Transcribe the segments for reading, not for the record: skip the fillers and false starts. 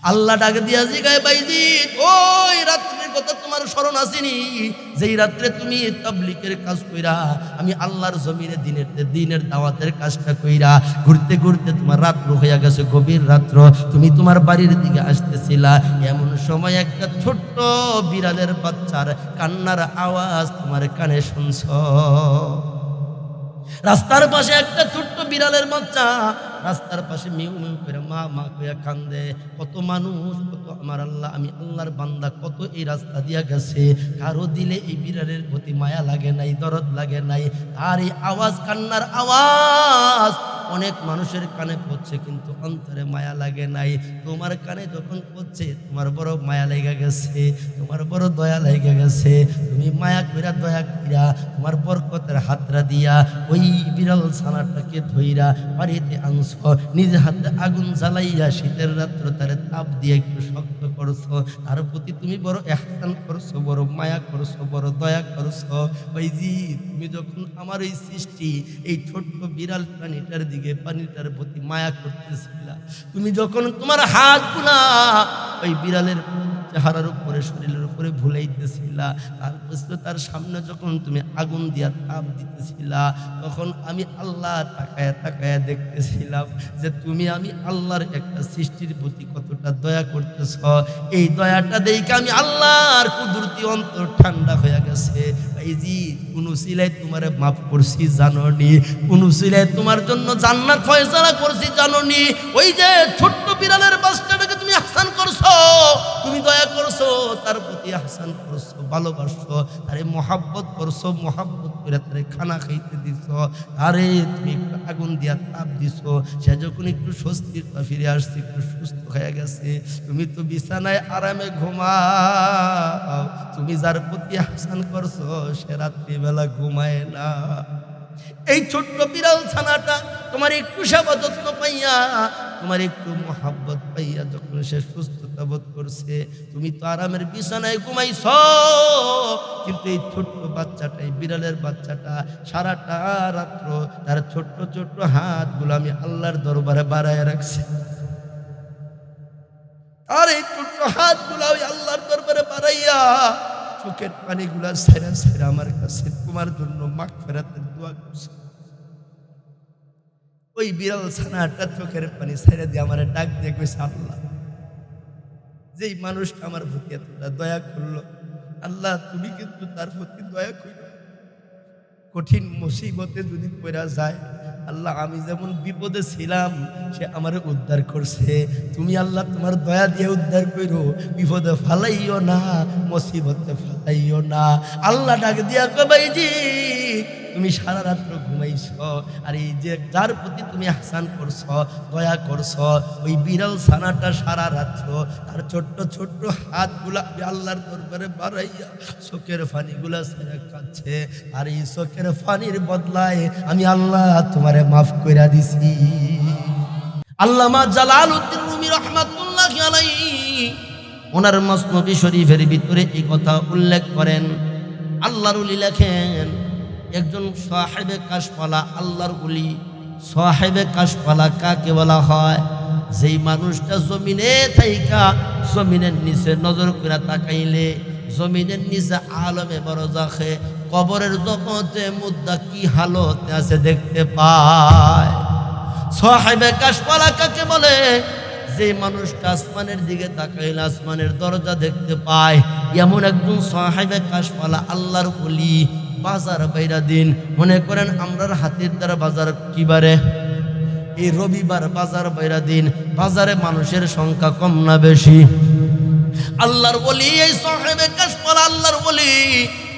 আল্লাহ ডাক দিয়া জিগায় বাইজি ওই রাত্রের কথা তোমার স্মরণ আসেনি যেই রাত্রে তুমি তাবলীগের কাজ কইরা আমি আল্লাহর জমিনে দিনের দাওয়াতের কাজটা কইরা ঘুরতে ঘুরতে তোমার রাত্র হইয়া গেছে গভীর রাত্র তুমি তোমার বাড়ির দিকে আসতেছিলা এমন সময় একটা ছোট্ট বিড়ালের বাচ্চার কান্নার আওয়াজ তোমার কানে শুনছ রাস্তার পাশে একটা ছোট্ট বিড়ালের বাচ্চা রাস্তার পাশে মিউ মিউ করে মা মা কইয়া কান্দে কত মানুষ কত আমার আল্লাহ আমি আল্লাহর বান্দা কত এই রাস্তা দিয়া গেছে কারো দিলে এই বিড়ালের প্রতি মায়া লাগে নাই দরদ লাগে নাই আর এই আওয়াজ কান্নার আওয়াজ অনেক মানুষের কানে পড়ছে কিন্তু অন্তরে মায়া লাগে নাই তোমার কানে যখন পড়ছে তোমার বড় মায়া লেগে গেছে তোমার বড় দয়া লেগে গেছে তুমি মায়া কইরা দয়া কইরা তোমার বরকতের হাতরা দিয়া ওই বিড়াল ছানাটাকে ধইরা বাড়িতে আনছ নিজে হাতে আগুন জ্বালাইয়া শীতের রাত্র তারে তাপ দিয়ে একটু শক্ত করছো তার প্রতি তুমি বড় ইহসান করছো বড় মায়া করছো বড় দয়া করছো ওই জি তুমি যখন আমার এই সৃষ্টি এই ছোট্ট বিড়াল প্রাণীটার দিকে পানিটার প্রতি মায়া করতেছিলা তুমি যখন তোমার হাতগুলা ওই বিড়ালের চেহারার উপরে শরীরের উপরে ভুলাইতেছিলা তারপর তার সামনে যখন তুমি আগুন দিয়া তাপ দিতেছিলা তখন আমি আল্লাহ তাকায়া তাকায়া দেখতেছিলাম যে তুমি আমি আল্লাহর একটা সৃষ্টির প্রতি কতটা দয়া করতেছ এই দয়াটা দেখে আমি আল্লাহর কুদরতি অন্তর ঠান্ডা হয়ে গেছে এই জি কোন সিলাই তোমারে মাফ করছি জানোনি কোন সিলাই তোমার জন্য জান্নাত ফয়সালা করছি জানোনি ওই যে ছোট্ট বিড়ালের বাচ্চাটাকে তুমি ইহসান করছো তুমি দয়া করছো তার প্রতি ইহসান করছো ভালোবাসছো আরে মোহাব্বত করছো মোহাব্বত করে তারে খানা খাইতে দিছো আরে তুমি একটু আগুন দিয়া তাপ দিছো সে যখন একটু স্বস্তির ফিরে আসছে একটু সুস্থ হয়ে গেছে তুমি তো বিছানায় আরামে ঘুমাও তুমি যার প্রতি ইহসান করছো সে রাত্রিবেলা ঘুমায় না এই ছোট্ট বিড়াল ছানাটা তোমার একটু সেবা যত্ন পাইয়া তোমার একটু মোহাব্বত পাইয়া যখন সে সুস্থতা বোধ করছে তুমি তো আরামের বিছানায় ঘুমাইছ কিন্তু এই ছোট্ট বাচ্চাটাই বিড়ালের বাচ্চাটা সারাটা রাত্র তার ছোট্ট ছোট্ট হাতগুলো আমি আল্লাহর দরবারে বাড়ায় রাখছি আর এই ছোট্ট হাতগুলো আমি আল্লাহর দরবারে বাড়াইয়া চোখের পানিগুলা ছেড়ে ছেড়ে আমার কাছে তোমার জন্য মাগফিরাতের দোয়া করছে ওই বিড়াল ছানাটা চোখের পানি ছেড়ে দিয়ে আমার ডাক দিয়ে কইছে আল্লাহ যেই মানুষটা আমার প্রতি এতটা দয়া করলো আল্লাহ তুমি কিন্তু তার প্রতি দয়া করো কঠিন মুসিবতে যদি পড়া যায় আল্লাহ আমি যেমন বিপদে ছিলাম সে আমারে উদ্ধার করছে তুমি আল্লাহ তোমার দয়া দিয়ে উদ্ধার করো বিপদে ফালাইও না মুসিবতে ফালাইও না আল্লাহ ডাক দিয়া কইবাইজি তুমি সারা রাত্র ঘুমাইছ আর এই যে যার প্রতি তুমি ইহসান করছো দয়া করছো ওই বিড়াল ছানাটা সারা রাত্র তার ছোট্ট ছোট্ট হাতগুলা আল্লাহর দরবারে বাড়াইয়া চোখের পানিগুলা ছেড়ে কাচ্ছে আর এই চোখের পানির বদলায় আমি আল্লাহ তোমারে মাফ কইরা দিছি আল্লামা জালালউদ্দিন রুমি রাহমাতুল্লাহি আলাইহি ওনার মসনদ শরীফের ভিতরে এই কথা উল্লেখ করেন আল্লাহর ওলি লেখেন একজন সাহেবে কাশফালা আল্লাহর ওলি সাহেবে কাশফালা কাকে বলা হয় যেই মানুষটা জমিনে থাইকা জমিনের নিচে নজর করে তাকাইলে জমিনের নিচে আলমে বরজাখে কবরের জগতে মুদ্দা কি হালতে আছে দেখতে পায় সাহেবে কাশফালা কাকে বলে যে মানুষটা আসমানের দিকে তাকাইলে আসমানের দরজা দেখতে পায় এমন একজন সাহেবে কাশফালা আল্লাহর ওলি বাজার বাইরা দিন মনে করেন আমরার হাতের দ্বারা বাজার কিবারে এই রবিবার বাজার বাইরা দিন বাজারে মানুষের সংখ্যা কম না বেশি আল্লাহর ওলি এই সাহেবে কাশফালা আল্লাহর ওলি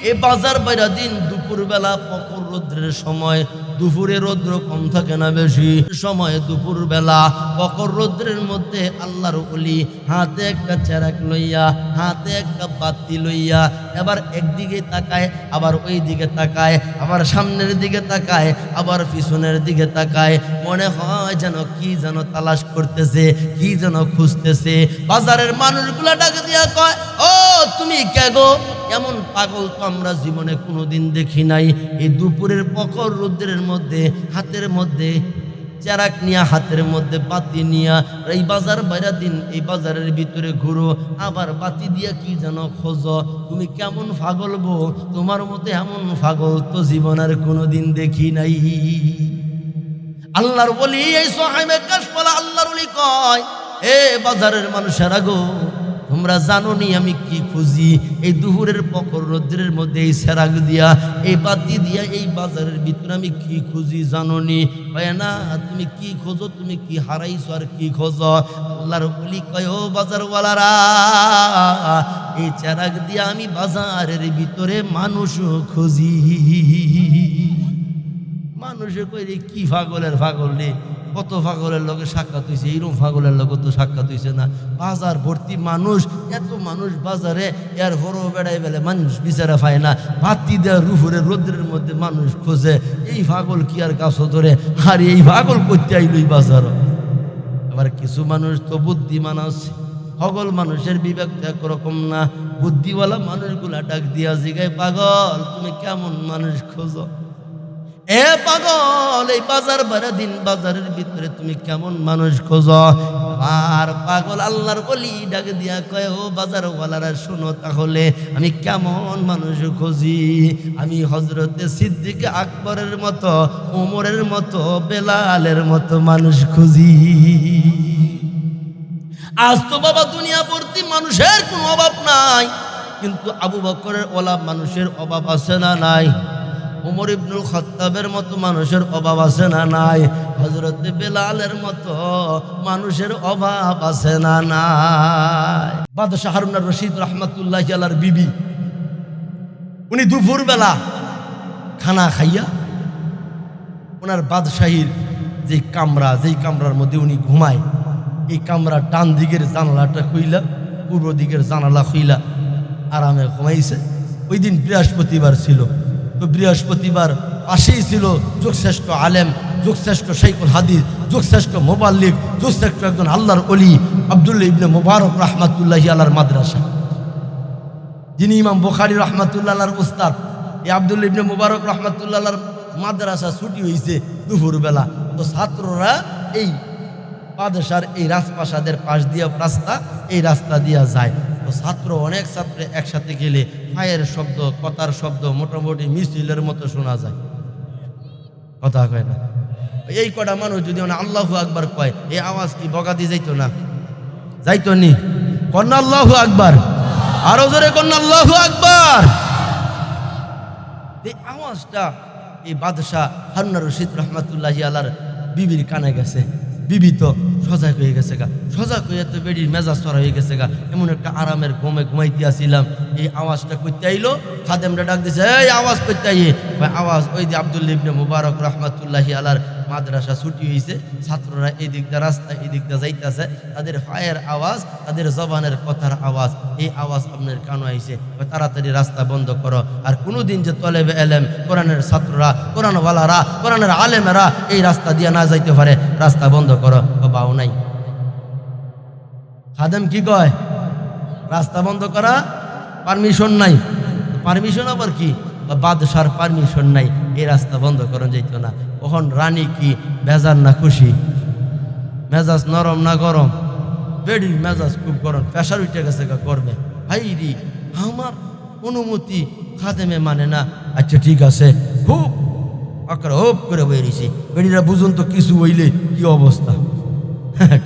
এই বাজার বাইরা দিন দুপুর বেলা প্রখর রৌদ্রের সময় দুপুরে রৌদ্র কম থাকে না বেশি সময় দুপুর বেলা প্রখর রৌদ্রের মধ্যে আল্লাহর ওলি হাতে একটা চেরাক লইয়া হাতে একটা বাতি লইয়া এবার একদিকে তাকায় আবার ওই দিকে তাকায় আবার সামনের দিকে তাকায় আবার পিছনের দিকে তাকায় মনে হয় যেন কি যেন তালাশ করতেছে কি যেন খুঁজতেছে বাজারের মানুষগুলা ডাকে দিয়া কয় ও তুমি কে গো এমন পাগল তো আমরা জীবনে কোনোদিন দেখি নাই এই দুপুরের প্রখর রৌদ্রের মধ্যে হাতের মধ্যে চেরাক নিয়া হাতের মধ্যে বাতি নিয়া এই বাজার বাইরা দিন এই বাজারের ভিতরে ঘুরো, আবার বাতি দিয়া কি যেন খোঁজ। তুমি কেমন পাগল গো, তোমার মতো এমন পাগল তো জীবন আর কোনোদিন দেখি নাই। আল্লাহর ওলি এই সাহাবে কাশফলা আল্লাহর ওলি কয়, এ বাজারের মানুষেরা গো, তোমরা জানো নি আমি কি খুঁজি? এই দুপুরের প্রখর রৌদ্রের মধ্যে এই সেরাগ দিয়া এই বাতি দিয়া এই বাজারের ভিতরে আমি কি খুঁজি জানো নি? কয় না, তুমি কি খোঁজো, তুমি কি হারাইছো আর কি খোঁজো? আল্লাহর ওলি কয়, ও বাজারওয়ালারা, এই সেরাগ দিয়া আমি বাজারের ভিতরে মানুষ খুঁজি। মানুষে কইরে কি পাগলের পাগল রে, কত পাগলের লগে সাক্ষাৎ হয়েছে, এইরকম পাগলের লগে তো সাক্ষাৎ হয়েছে না। বাজার ভর্তি মানুষ, এত মানুষ বাজারে, এর হরো বেড়াই বেলে মানুষ বিচারা পায় না। বাতি দেওয়ার রুফুরে রোদ্রের মধ্যে মানুষ খোঁজে, এই পাগল কি আর গাছ ধরে? আর এই পাগল করতে আইল এই বাজার। আবার কিছু মানুষ তো বুদ্ধিমান আছে, সকল মানুষের বিবেক একরকম না। বুদ্ধিওয়ালা মানুষগুলা ডাক দিয়া জিগায়, পাগল তুমি কেমন মানুষ খোঁজো? এ পাগল, এই বাজার বারা দিন বাজারের ভিতরে তুমি কেমন মানুষ খোঁজো? আর পাগল আল্লাহর ওলি ডাক দিয়া কয়, ও বাজারওয়ালারা শোনো তাহলে আমি কেমন মানুষ খুঁজি। আমি হযরতে সিদ্দিক আকবরের মতো, ওমরের মতো, বেলালের মতো মানুষ খুঁজি। আজ তো বাবা দুনিয়া ভর্তি মানুষের কোনো অভাব নাই, কিন্তু আবু বকরের ওলা মানুষের অভাব আছে না নাই? ওমর ইবনুল খাত্তাবের মতো মানুষের অভাব আছে না নাই? হযরতে বেলালের মতো মানুষের অভাব আছে না নাই? বাদশাহ হারুন রশিদ রহমাতুল্লাহি আলাইহির বিবি, উনি দুপুর বেলা খানা খাইয়া ওনার বাদশাহীর যেই কামরার মধ্যে উনি ঘুমায়, এই কামরার ডান দিকের জানালাটা খুইলা, পূর্ব দিকের জানালা খুইলা আরামে ঘুমাইছে। ওই দিন বৃহস্পতিবার ছিল, তো বৃহস্পতিবার পাশেই ছিল যুগশ্রেষ্ঠ আলেম, যুগশ্রেষ্ঠ শাইখুল হাদিস, যুগশ্রেষ্ঠ মুবাল্লিগ, যুগশ্রেষ্ঠ একজন আল্লাহর ওলি আব্দুল্লাহ ইবনে মুবারক রাহমাতুল্লাহি আলাইহির মাদ্রাসা, যিনি ইমাম বুখারী রাহমাতুল্লাহ আলাইহির উস্তাদ। এই আব্দুল্লাহ ইবনে মুবারক রাহমাতুল্লাহ আলাইহির মাদ্রাসা ছুটি হয়েছে দুপুরবেলা, তো ছাত্ররা এই বাদশার এই রাজপ্রাসাদের পাশ দিয়া রাস্তা, এই রাস্তা দিয়া যায়। তো ছাত্র, অনেক ছাত্র একসাথে গেলে পায়ের শব্দ, কথার শব্দ মোটামুটি মিছিলের মতো শোনা যায়। কথা কয় না? এই কটা মানুষ যদি আল্লাহু আকবার কয়, এই আওয়াজ কি বগাদি যাইতো না? যাইতো নি? কন্যা আল্লাহু আকবার, আরো জোরে কন্যা আল্লাহু আকবার। এই আওয়াজটা এই বাদশাহ হারুন রশিদ রহমাতুল্লাহি আলাইহির বিবির কানে গেছে। বিবি তো সজাগ হয়ে গেছে গা, সজাগ হয়ে তো বেডির মেজাজ চড়া হয়ে গেছে গা। এমন একটা আরামের ঘুমাইতে আসিলাম, এই আওয়াজটা করতে আইলো। খাদেমটা ডাক দিছে, এই আওয়াজ করতে আইয়ে। আওয়াজ ওই যে আব্দুল্লাহ ইবনে মুবারক রাহমাতুল্লাহি আলাইহির মাদ্রাসা ছুটি হয়েছে, ছাত্ররা এই দিক দিয়ে রাস্তা এই দিক দিয়ে যাইতেছে, তাদের পায়ের আওয়াজ, তাদের জবানের কথার আওয়াজ, এই আওয়াজ আপনার কানে আইছে। তাড়াতাড়ি রাস্তা বন্ধ করো। আর কোনোদিন যে তলেবে এলেম, কোরআনের ছাত্ররা, কোরআনওয়ালারা, কোরআনের আলেমেরা এই রাস্তা দিয়ে না যাইতে পারে, রাস্তা বন্ধ করো। বাও নাই, খাদেম কি কয়? রাস্তা বন্ধ করা পারমিশন নাই। পারমিশন আবার কি? বাদশার পারমিশন নাই, এই রাস্তা বন্ধ করা যাইতো না। তখন রানী কি বেজার না খুশি? মেজাজ নরম না গরম? বেডির মেজাজ খুব গরম, প্রেশার উঠে গেছে করবে। ভাই রি, আমার অনুমতি খাদেমে মানে না। আচ্ছা ঠিক আছে, খুব আকার হোপ করে বেরিয়েছি। বেডিরা বুঝুন তো কিছু হইলে কি অবস্থা।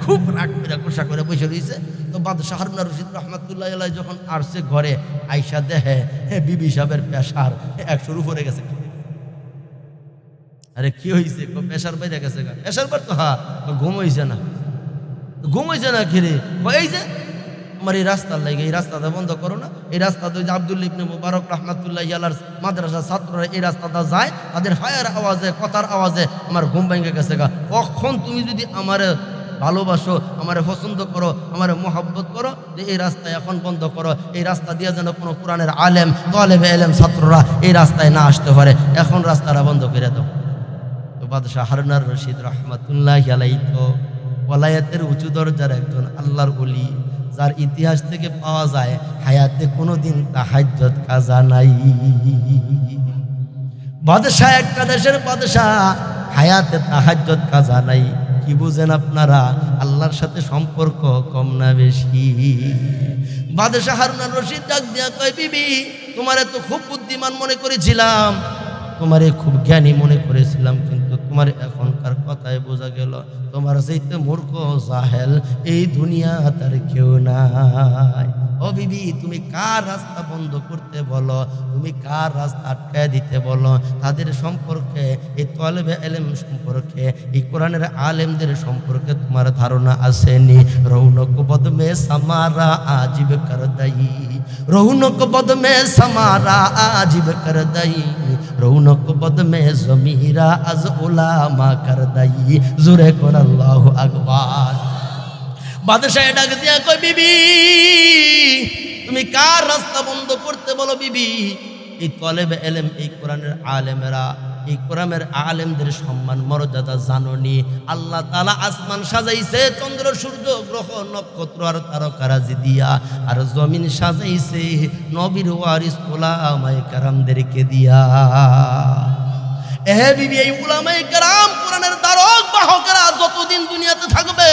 খুব রাগ করে কোষা করে বসে রয়েছে। তো বাদশাহ হারুন রশিদ রহমাতুল্লাহি আলাইহি যখন আসছে ঘরে, আইসা দেখে বিবি সাহেবের প্রেশার 100-র উপরে গেছে। আরে কি হয়েছে? প্রেশার বাইরে গেছে। প্রেশার বার তো হ্যাঁ, ঘুম হয়েছে না। ঘুম হয়েছে না কিরে? এই যে আমার এই রাস্তার লাগে, এই রাস্তাটা বন্ধ করো না। এই রাস্তাটা ওই যে আব্দুল্লাহ ইবনে মুবারক রাহমাতুল্লাহি আলাইহির মাদ্রাসার ছাত্ররা এই রাস্তাটা যায়, তাদের ফায়ার আওয়াজে, কথার আওয়াজে আমার ঘুম ভেঙে গেছে গা। কখন তুমি যদি আমার ভালোবাসো, আমারে পছন্দ করো, আমারে মোহাব্বত করো, যে এই রাস্তায় এখন বন্ধ করো। এই রাস্তা দিয়ে যেন কোনো কোরআনের আলেম, তালেবে ইলম ছাত্ররা এই রাস্তায় না আসতে পারে, এখন রাস্তাটা বন্ধ করে দাও। তো বাদশাহ হারুন রশিদ রহমাতুল্লাহি আলাইহি তো ওলায়াতের উঁচু দরজার একজন আল্লাহর ওলি, যার ইতিহাস থেকে পাওয়া যায় হায়াতে কোনোদিন তাহাজ্জুদ কাজা নাই। বাদশাহ, একটা দেশের বাদশাহ হায়াতে তাহাজ্জুদ কাজা নাই। কি বুঝেন আপনারা? আল্লাহর সাথে সম্পর্ক কম না বেশি? বাদশাহ হারুন আর রশিদ ডাক দিয়া কয়, বিবি তোমারে তো খুব বুদ্ধিমান মনে করেছিলাম, তোমারে খুব জ্ঞানী মনে করেছিলাম, কিন্তু তোমার এখনকার কথায় বোঝা গেল তোমার চাইতে মূর্খ জাহেল এই দুনিয়া তার কেউ নাই। ও বিবি, তুমি কার রাস্তা বন্ধ করতে বলো, তুমি কার রাস্তা আটকায় দিতে বলো? তাদের সম্পর্কে, এই তলেবে ইলম সম্পর্কে, এই কোরআনের আলেমদের সম্পর্কে তোমার ধারণা আসেনি? রৌনক বদ মে সামারা আজিব কর দাই, রৌনক বদ মে সামারা আজিব কর দাই, রৌনক বদ মে জমিরা আজ উলামা কর দাই। জোরে কোন আল্লাহু আকবার। বাদশাহ ডাক দিয়া কয়, বিবি তুমি কার রাস্তা বন্ধ করতে বলো? বিবি, এই তলেবে ইলম, এই কোরআনের আলেমেরা, এই কোরআনের আলেমদের সম্মান মর্যাদা জাননি? আল্লাহ তাআলা আসমান সাজাইছে চন্দ্র সূর্য গ্রহ নক্ষত্র আর তারকারাজি দিয়া, আর জমিন সাজাইছে নবীর ওয়ারিস উলামায়ে কেরামদেরকে দিয়া। এ বিবি, এই উলামায়ে কেরাম কোরআনের ধারক বাহকেরা যতদিন দুনিয়াতে থাকবে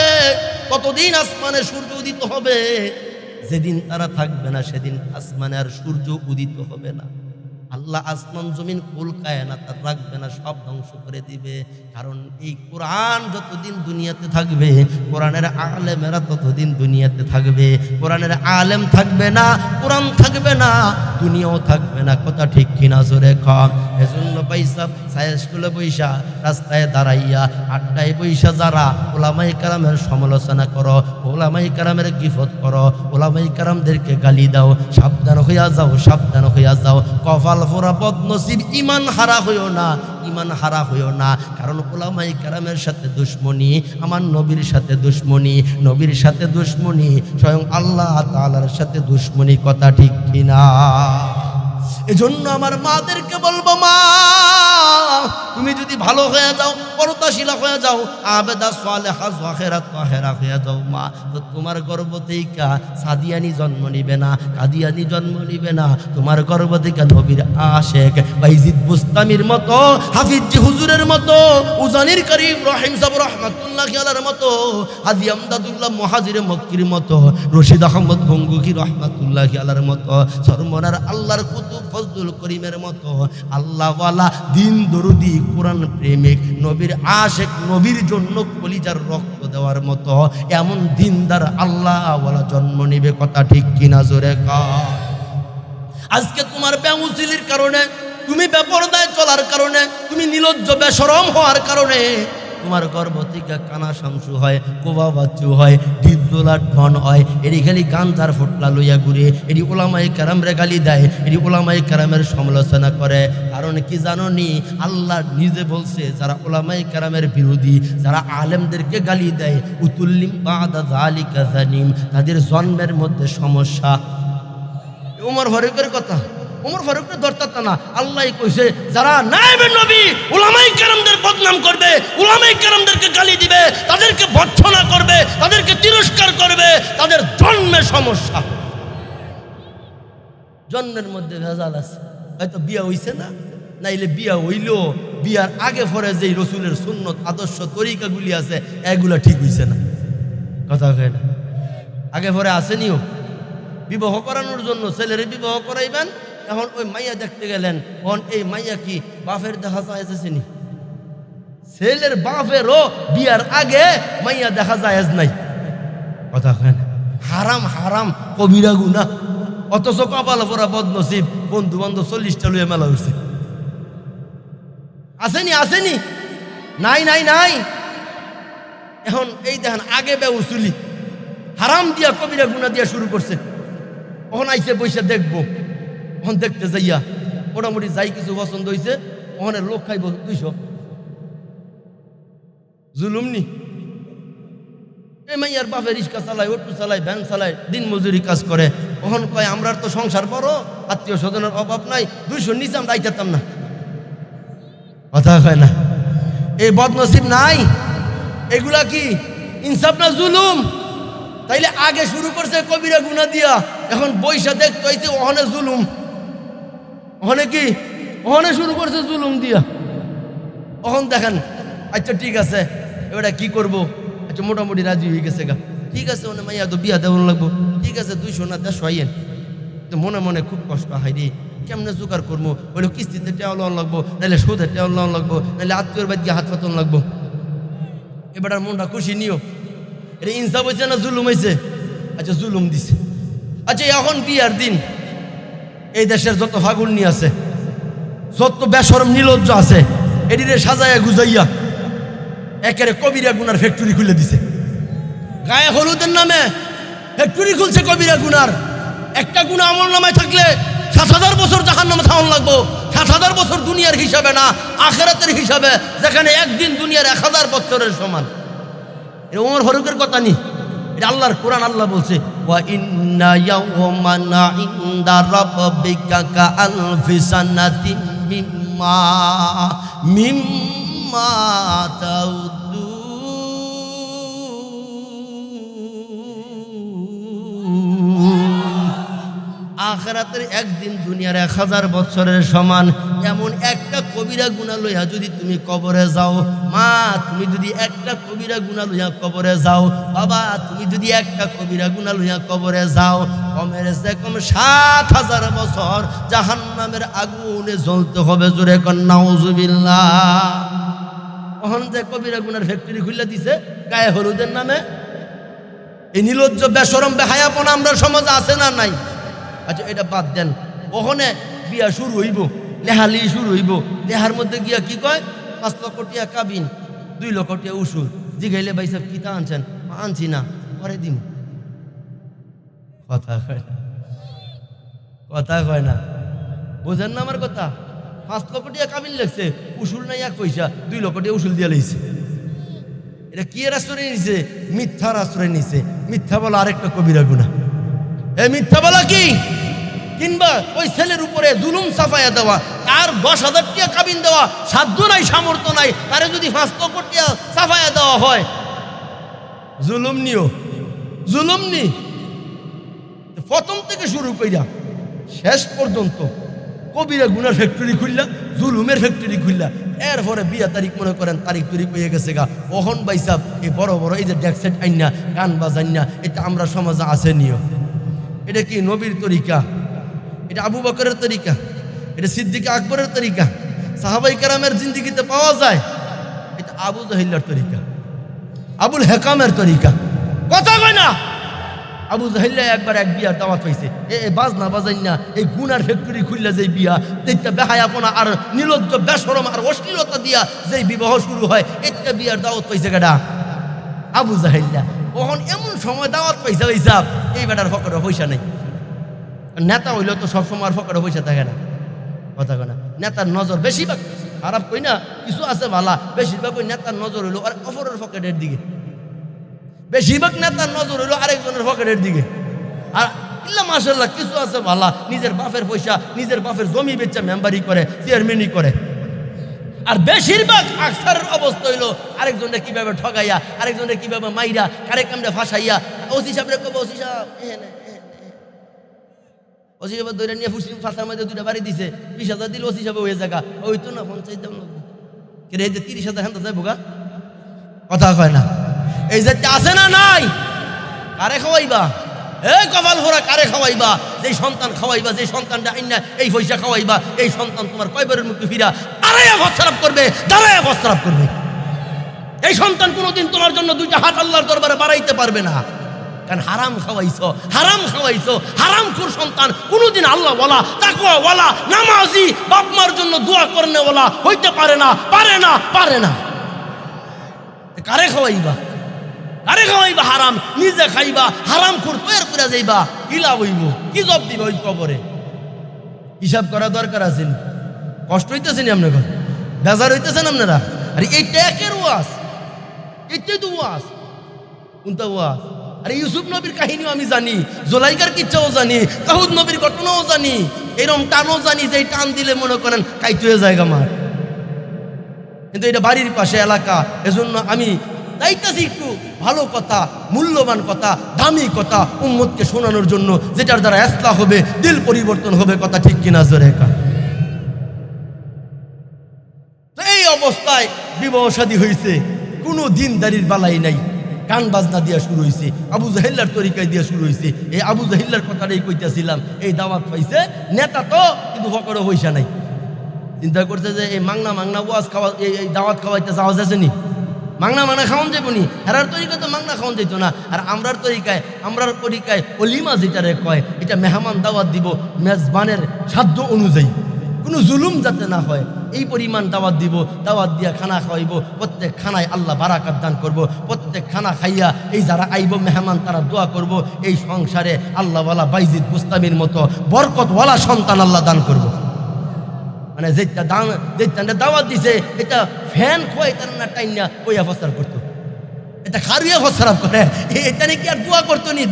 ততদিন আসমানে সূর্য উদিত হবে। যেদিন তারা থাকবে না সেদিন আসমানে আর সূর্য উদিত হবে না। আল্লাহ আসমান জমিন কুল কায়নাত রাখবে না, সব ধ্বংস করে দিবে। কারণ এই কোরআন যতদিন দুনিয়াতে থাকবে, কোরআনের আলেমেরা ততদিন দুনিয়াতে থাকবে। কোরআনের আলেম থাকবে না, কোরআন থাকবে না, দুনিয়াও থাকবে না। কথা ঠিক কিনা? জোরে কম। এজন্য পয়সা সায়েন্স স্কুলে বৈশা, রাস্তায় দাঁড়াইয়া, আড্ডায় বৈশা যারা ওলামায়ে কেরামের সমালোচনা করো, ওলামায়ে কেরামের গিফত করো, ওলামায়ে কেরামদেরকে গালি দাও, সাবধান হইয়া যাও, সাবধান হইয়া যাও। কপাল ফোরা বদনসিব, ইমান হারা হইও না, ইমান হারা হইও না। কারণ ওলামায়ে কেরামের সাথে দুশ্মনী আমার নবীর সাথে দুশ্মনী, নবীর সাথে দুশ্মনী স্বয়ং আল্লাহ তাআলার সাথে দুশ্মনী। কথা ঠিক কিনা? এজন্য আমার মাদেরকে বলবো, মা তুমি যদি ভালো হয়ে যাও, পরতাশীলা হয়ে যাও, আবেদা সালেহা যাহেরা তাহেরা হয়ে যাও, মা তো তোমার গর্ভ থেকে সাদিয়ানি জন্ম নিবে না, কাদিয়ানি জন্ম নিবে না। তোমার গর্ভ থেকে নবীর আশেক বাইজিদ বুস্তামির মতো, হাফিজ হুজুরের মতো, উজানির করিম রহিম সাহেব রহমাতুল্লাহি আলাইহির মতো, হাজী আমদাদুল্লাহ মুহাজির মক্কির মতো, রশিদ আহমদ গঙ্গুহি রহমাতুল্লাহি আলাইহির মতো, সরমনার আল্লাহর কুতুব ফজলুল করিমের মতো, আল্লাহওয়ালা দিন দরুদি কোরআন প্রেমিক নবীর আশেক, নবীর জন্য কলিজার রক্ত দেওয়ার মতো এমন দিনদার আল্লাহওয়ালা জন্ম নেবে। কথা ঠিক কিনা? জোরে কর। আজকে তোমার বেউসিলির কারণে, তুমি বেপরদায় চলার কারণে, তুমি নির্লজ্জ বেশরম হওয়ার কারণে তোমার গর্ভ থেকে কানা শামসু হয়, কোবা বাচ্চু হয়, ডিপদোলার ঠন হয়, এটি খালি গান্ধার ফোটলা লইয়া ঘুরে, এটি ওলামায়ে কেরামরে গালি দেয়, এটি ওলামায়ে কেরামের সমালোচনা করে। কারণ কি জানো নি? আল্লাহ নিজে বলছে, যারা ওলামায়ে কেরামের বিরোধী, যারা আলেমদেরকে গালি দেয়, উতুল্লিম বাদা যালিকা জানিম, তাদের জন্মের মধ্যে সমস্যা। ওমর ফারুকের কথা, ওমর ফারুকের দরকার না, আল্লাহ কইছে যারা নায়েবে নবী উলামায়ে কেরামদের বদনাম করবে, উলামায়ে কেরামদেরকে গালি দিবে, তাদেরকে ভর্ৎসনা করবে, তাদেরকে তিরস্কার করবে, তাদের জন্মে সমস্যা। জন্মের মধ্যে ভেজাল আছে। হয়তো বিয়া হইছে না, নাইলে বিয়া হইলো, বিয়ার আগে পরে যেই রসুলের সুন্নত আদর্শ তরিকাগুলি আছে এগুলা ঠিক হইছে না। কথা কয় না? আগে পরে আসেনিও। বিবাহ করানোর জন্য ছেলের বিবাহ করাইবেন, এখন ওই মাইয়া দেখতে গেলেন, এখন এই মাইয়া কি বাপের দেখা যায়নি? ছেলের বাপেরও বিয়ার আগে মাইয়া দেখা যায় নাই। কথা কেন? হারাম হারাম কবিরা গুনাহ। অথচ কপাল পরা বদনসিব বন্ধু বান্ধব 40টা লইয়া মেলা উঠছে। আসেনি? আসেনি? নাই নাই নাই। এখন এই দেখেন আগে বেউসুলি হারাম দিয়া কবিরা গুনাহ দিয়া শুরু করছে। ওখান আইসে বৈশা দেখবো, ওখান দেখতে যাইয়া মোটামুটি যাই কিছু পছন্দ হয়েছে, ওখানে লোক খাইব 200। জুলুমনি। এই মাইয়ার বাপে রিক্সা চালায়, অটো চালায়, ভ্যান চালায়, দিন মজুরি কাজ করে। ওখান কয় আমরার তো সংসার বড়, আত্মীয় স্বজনের অভাব নাই, 200 নিচে আমরা আইতাম না। কথা কয় না? এই বদনসিব নাই? এগুলা কি ইনসাফ না জুলুম? তাইলে আগে শুরু করছে কবিরা গুনাহ দিয়া, এখন বৈশা দেখতে হইতে ওখানে জুলুম। ওখানে কি? ওখানে শুরু করছে জুলুম দিয়া। ওখান দেখেন আচ্ছা ঠিক আছে, এবারে কি করব? আচ্ছা মোটামুটি রাজি হয়ে গেছে গা। ঠিক আছে, ওনে মাইয়া তো বিয়া দেওয়ান লাগবো। ঠিক আছে 200 না 150 আইয়েন। তো মনে মনে খুব কষ্ট হয় রে, কেমনে জোগাড় করবো? ওইলো কিস্তিতে টেওয়া লওয়ান লাগবো, নাহলে সুদে টেওয়া লওয়ান লাগবো, নাহলে আত্মীয়র বাদ গিয়ে হাত পাতন লাগবো। এবার আর মনটা খুশি নিও, এটা ইনসাফ হয়েছে না জুলুম হয়েছে? আচ্ছা জুলুম দিছে। আচ্ছা এখন বিয়ার দিন, এই দেশের যত ফাগুন্নি আছে, যত বেশরম নির্লজ্জ আছে, এটিরে সাজাইয়া গুজাইয়া একেবারে কবিরা গুনার ফ্যাক্টরি খুলে দিছে। গায়ে হলুদের নামে ফ্যাক্টরি খুলছে কবিরা গুনার। একটা গুণা আমল নামায় থাকলে 7,000 বছর জাহান্নামে থাকুন লাগবো। 7,000 বছর দুনিয়ার হিসাবে না, আখিরাতের হিসাবে, যেখানে একদিন দুনিয়ার 1000 বছরের সমান। এটা ওমর ফারুকের কথা নি, এটা আল্লাহর কোরআন। আল্লাহ বলছে ওয়া ইন্না ইয়াওমান ইনদা রাব্বিকা কাআলফি সানাতিন মিম্মা তাউদ্দুন। আখিরাতের একদিন দুনিয়ার 1000 বছরের সমান। এমন একটা কবিরা গুনাহ লইয়া যদি তুমি কবরে যাও, মা তুমি যদি একটা কবিরা গুনাহ লইয়া কবরে যাও, বাবা তুমি যদি একটা কবিরা গুনাহ লইয়া কবরে যাও, কমের সে কম 7000 বছর জাহান্নামের আগুনে জ্বলতে হবে। জোরে কন নাউজুবিল্লাহ। ওহন যে কবিরা গুনার ফ্যাক্টরি খুলে দিছে গায়ে হলুদের নামে। এই নির্লজ্জ বেশরম বেহায়াপনা আমরা সমাজে আছে না নাই? আচ্ছা এটা বাদ দেন, ওখানে বিয়া শুরু হইব, লেহালি শুরু হইব। লেহার মধ্যে গিয়া কি কয়? 5 লক্ষ টাকা কাবিন, 2 লক্ষ টাকা উসুল। জিগাইলে ভাই সাহেব কিতা আনছেন? আনছি না, পরে দিন। কথা কয় না, কথা কয় না, বোঝেন না আমার কথা? 5 লক্ষ টাকা কাবিন লাগছে, উসুল নাই 1 পয়সা, 2 লক্ষ টাকা উসুল দিয়ে লাইছে। এটা কি এর আশ্রয় নিছে? মিথ্যার আশ্রয় নিছে। মিথ্যা বলা আরেকটা কবিরা গুনাহ। এই মিথ্যা বলা কি? কিংবা ওই ছেলের উপরে জুলুম চাপাইয়া দেওয়া, তার 10,000 টাকা কাবিন দেওয়া সাধ্য নাই, সামর্থ্য নাই, তারে যদি 5 লক্ষ টাকা চাপাইয়া দেওয়া হয়, জুলুম নিও, জুলুম নি। প্রথম থেকে শুরু কইরা শেষ পর্যন্ত কবিরা গুনার ফ্যাক্টরি খুললা, জুলুমের ফ্যাক্টরি খুললা। এরপরে বিয়া তারিখ মনে করেন তারিখ তুরিখ হয়ে গেছে গা। ওহন বাইসাব এই বড় বড় এই যে ডেকসেট আইনা গান বাজাইনা, এটা আমরা সমাজে আছে নিও। এটা কি নবীর তরিকা? এটা আবু বকরের তরিকা? এটা সিদ্দিক আকবরের তরিকা? সাহাবাই কেরামের জিন্দিগিতে পাওয়া যায়? এটা আবু জাহিল্লার তরিকা, আবুল হেকামের তরিকা। কথা কয় না? আবু জাহিল্লা একবার এক বিয়ার দাওয়াত পাইছে, বাজনা বাজাই না, এই গুনার ফ্যাক্টরি খুললে যে বিয়া, এটা বেহায়াপনা আর নির্লজ্জ বেশরম আর অশ্লীলতা দিয়া যে বিবাহ শুরু হয়, এটা বিয়ার দাওয়াত পাইছে কেডা? আবু জাহিল্লা। কখন এমন সময় দাওয়াত পাইছে ওই সাপ, এই বেটার ফকরে পয়সা নেই। নেতা হইলেও তো সবসময় আর ফকরে পয়সা থাকে না। কথা কয় না? নেতার নজর বেশিরভাগ, খারাপ কই না, কিছু আছে ভালা, বেশিরভাগ ওই নেতার নজর হইলো আর অপরের পকেটের দিকে। বেশিরভাগ নেতার নজর হইলো আরেকজনের পকেটের দিকে। আর ইল্লা মাশাআল্লাহ কিছু আছে ভালা, নিজের বাপের পয়সা, নিজের বাপের জমি বেচা মেম্বারি করে, চেয়ারম্যানই করে। আর বেশিরভাগ আকসারের অবস্থা হইলো আরেকজনে কিভাবে ঠগাইয়া, আরেকজনে কিভাবে মাইরা, কারে কামড়ে ফাঁসাইয়া। ওসি সাহেব রে কব, ওসি সাহেব ওসি সাহেব দৈরা নিয়ে ফুসি ফাঁসার মধ্যে 2টা বাড়ি দিছে, 20,000 দিল ওসি সাহেব ওই জায়গা। ওই তো না 50 দাম লাগবে, কে এই যে 30,000 হ্যাঁ যাইব গা। কথা কয় না? এই যে আছে না নাই? কারে খাওয়াইবা? এই কপাল ভরা কারে খাওয়াইবা? যেই সন্তান খাওয়াইবা, যে সন্তানটা আইনা এই পয়সা খাওয়াইবা, এই সন্তান তোমার কয়বারের মুখে ফিরা দাঁড়াইয়া ফসরাপ করবে, দাঁড়াইয়া ফসরাপ করবে। এই সন্তান কোনোদিন তোমার জন্য 2টা হাত আল্লাহর দরবারে বাড়াইতে পারবে না। কারণ হারাম খাওয়াইছো, হারাম খাওয়াইছো। হারামখোর সন্তান কোনোদিন আল্লাহ ওয়ালা, তাকওয়া ওয়ালা, নামাজি, বাপ মার জন্য দোয়া করনে ওয়ালা হইতে পারে না, পারে না, পারে না। কারে খাওয়াইবা? আরে খাওয়াইবা হারাম, নিজে খাইবা হারাম, খুর তৈরি করে যাইবা, কিলা বইব, কি জব দিবা ওই কবরে? হিসাব করা দরকার আছে। কষ্ট হইতেছেন আপনার, বেজার হইতেছেন আপনারা? আরে এইটা একের ওয়াজ, এইটাই তো ওয়াজ। কোনটা ওয়াজ? আরে ইউসুফ নবীর কাহিনীও আমি জানি, জোলাইকার কিচ্ছাও জানি, তাহুদ নবীর ঘটনাও জানি, এরকম টানও জানি যে টান দিলে মনে করেন কাইতে হয়ে যায় আমার। কিন্তু এটা বাড়ির পাশে এলাকা, এজন্য আমি চাইতেছি একটু ভালো কথা, মূল্যবান কথা, দামি কথা উম্মতকে শোনানোর জন্য, যেটার দ্বারা ইসলাহ হবে, দিল পরিবর্তন হবে। কথা ঠিক কিনা জোরে কা? এই অবস্থায় বিবাহ শাদী হয়েছে, কোনো দিনদারির বালাই নাই, গান বাজনা দিয়া শুরু হয়েছে, আবু জাহিল্লার তরিকায় দিয়া শুরু হয়েছে। এই আবু জাহিল্লার কথাটাই কইতেছিলাম, এই দাওয়াত পাইছে নেতা তো, কিন্তু ফকরে পয়সা নাই। চিন্তা করছে যে এই মাংনা ওয়াজ খাওয়া, এই দাওয়াত খাওয়াইতে যাওয়া যাচ্ছে নি, মাংনা খাওয়ান যাবো নি। হেরার তরিকায় তো মাংনা খাওয়ান যেত না, আর আমরার তরিকায় অলিমা যেটারে কয়, এটা মেহমান দাওয়াত দিব মেজবানের সাধ্য অনুযায়ী, কোনো জুলুম যাতে না হয় এই পরিমাণ দাওয়াত দিব। দাওয়াত দিয়া খানা খাওয়াইব, প্রত্যেক খানায় আল্লাহ বারাকাত দান করব। প্রত্যেক খানা খাইয়া এই যারা আইব মেহমান তারা দোয়া করব, এই সংসারে আল্লাহওয়ালা বাইজিদ বুস্তামির মতো বরকতওয়ালা সন্তান আল্লাহ দান করব। মানে যেটা দাওয়াত দিছে এটা ফ্যান খোয়াই তার না টাইনা কইয়া ফসার করতো, এটা খারুয়া ফসারাপ করে, এটা নাকি আর দোয়া করতো নি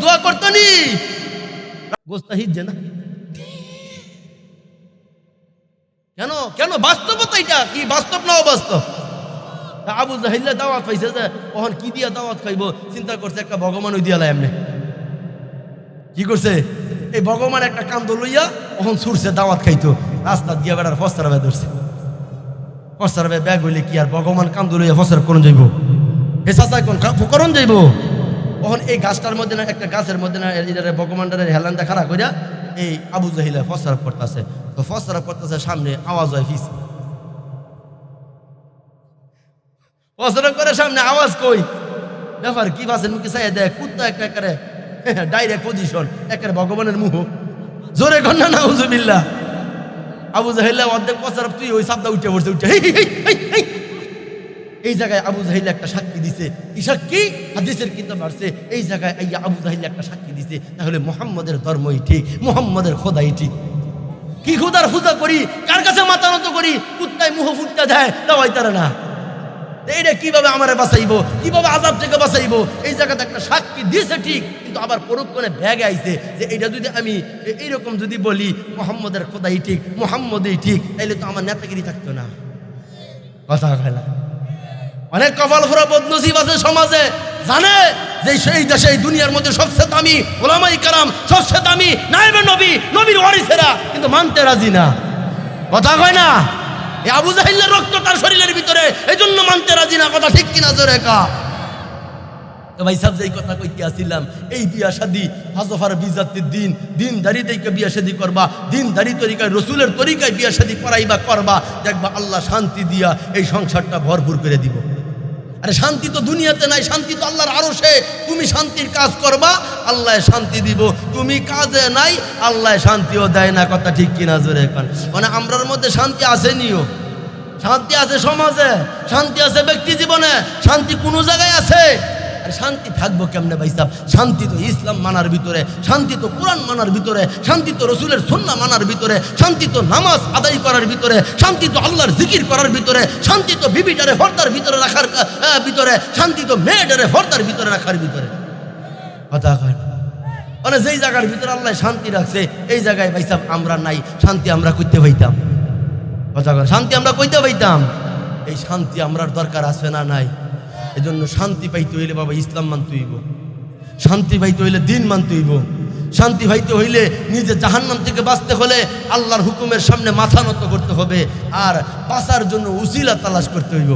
গোস্তাহিদ যে না। কেন বাস্তবতা, এটা কি বাস্তব না অবাস্তব? আবু জাহিল্লা দাওয়াত পাইছে যে কখন কি দিয়া দাওয়াত খাইব, চিন্তা করছে একটা ভগবান ওই দিয়া লাই। এমনি কি করছে, এই ভগবান একটা কান্দ লইয়া কখন ছুটছে দাওয়াত খাইতো, রাস্তা দিয়া বেড়ার ফসরা ব্যাগ ধরছে। ফসরা ব্যাগ হইলে কি আর ভগবান কান্দ লইয়া ফসরা করুন যাইব? হে চাচা করুন যাইব? কখন এই গাছটার মধ্যে না, একটা গাছের মধ্যে না ভগবানটার হেলানটা খাড়া করিয়া এই আবু জাহিলা ফসরাপ করতেছে। তো ফসরাপ করতেছে, সামনে আওয়াজ হয় ফিস, ফসরাপ করে সামনে আওয়াজ কই, ব্যাপার কি ভাষের মুখে চাই দেয়, কুত্তা একটা একেবারে ডাইরেক্ট পজিশন, একেবারে ভগবানের মুখ, জোরে কন্যা না হুজুবিল্লাহ। আবু জাহিল্লা অর্ধেক ফসরাপ তুই ওই সাবদা উঠে পড়ছে, এই জায়গায় আবু জাহিল একটা সাক্ষী দিছে। কি সাক্ষী? হাদিসের কিতাব আসছে, এই জায়গায় আবু জাহিল একটা সাক্ষী দিছে, তাহলে মুহাম্মদের ধর্মই ঠিক, মুহাম্মদের খোদাই ঠিক। কি খোদার পূজা করি, কার কাছে মাথা নত করি, কুত্তায় মুহ ফুটটা দেয়, দাওয়াই তারা না। এইটা কিভাবে আমারে বাঁচাইবো, কিভাবে আযাব থেকে বাঁচাইবো? এই জায়গাতে একটা সাক্ষী দিছে ঠিক, কিন্তু আবার পরক্ষণে ব্যাগে আইছে যে এটা যদি আমি এইরকম যদি বলি মুহাম্মদের খোদাই ঠিক, মুহাম্মদই ঠিক, তাইলে তো আমার নেতাগিরি থাকতো না। কথা হয় না? অনেক কপাল ফোরা বদনসিব আছে সমাজে, জানে যে সেই দেশে এই দুনিয়ার মধ্যে সবচেয়ে দামি ওলামাই কেরাম, সবচেয়ে দামি নায়েবে নবী, নবীর ওয়ারিসেরা, কিন্তু মানতে রাজি না। কথা কয় না? এই আবু জাহিলের রক্ত তার শরীরের ভিতরে, এই জন্য মানতে রাজি না। কথা ঠিক কিনা জোরে কা? তো ভাই সাহেব যেই কথা কইতে আসছিলাম, এই বিয়া শাদী হাজফার বিজাতির দিন, দিন দাড়ি দেখে বিয়া শাদী করবা, দিন দাড়ি তরিকায় রসুলের তরিকায় বিয়া শাদী করাইবা করবা, দেখবা আল্লাহ শান্তি দিয়া এই সংসারটা ভরপুর করে দিব। আরে শান্তি তো দুনিয়াতে নাই, শান্তি তো আল্লাহর আরশে। তুমি শান্তির কাজ করবা, আল্লাহ শান্তি দিব। তুমি কাজে নাই, আল্লাহ শান্তিও দেয় না। কথা ঠিক কিনা জোরে কান? মানে আমরার মধ্যে শান্তি আছে নিও, শান্তি আছে সমাজে, শান্তি আছে ব্যক্তি জীবনে, শান্তি কোনো জায়গায় আছে। আর শান্তি থাকবো কেমনে ভাই সাহেব? শান্তি তো ইসলাম মানার ভিতরে, শান্তি তো কোরআন মানার ভিতরে, শান্তি তো রসুলের সুন্নাহ মানার ভিতরে, শান্তি তো নামাজ আদায় করার ভিতরে, শান্তি তো আল্লাহর জিকির করার ভিতরে, শান্তি তো বিবিটারে পর্দার ভিতরে রাখার ভিতরে, শান্তি তো মেয়েটারে পর্দার ভিতরে রাখার ভিতরে। কথা কয় না? মানে যেই জায়গার ভিতরে আল্লাহ শান্তি রাখছে, এই জায়গায় ভাই সাহেব আমরা নাই, শান্তি আমরা কইতে পাইতাম। কথা কয়, শান্তি আমরা কইতে পাইতাম। এই শান্তি আমরার দরকার আছে না নাই? এজন্য শান্তি পাইতে হইলে বাবা ইসলাম মানতে হইব, শান্তি পাইতে হইলে দিন মানতে হইব, শান্তি পাইতে হইলে নিজে জাহান্নাম থেকে বাঁচতে হলে আল্লাহর হুকুমের সামনে মাথা নত করতে হবে, আর বাঁচার জন্য উসিলা তালাশ করতে হইব।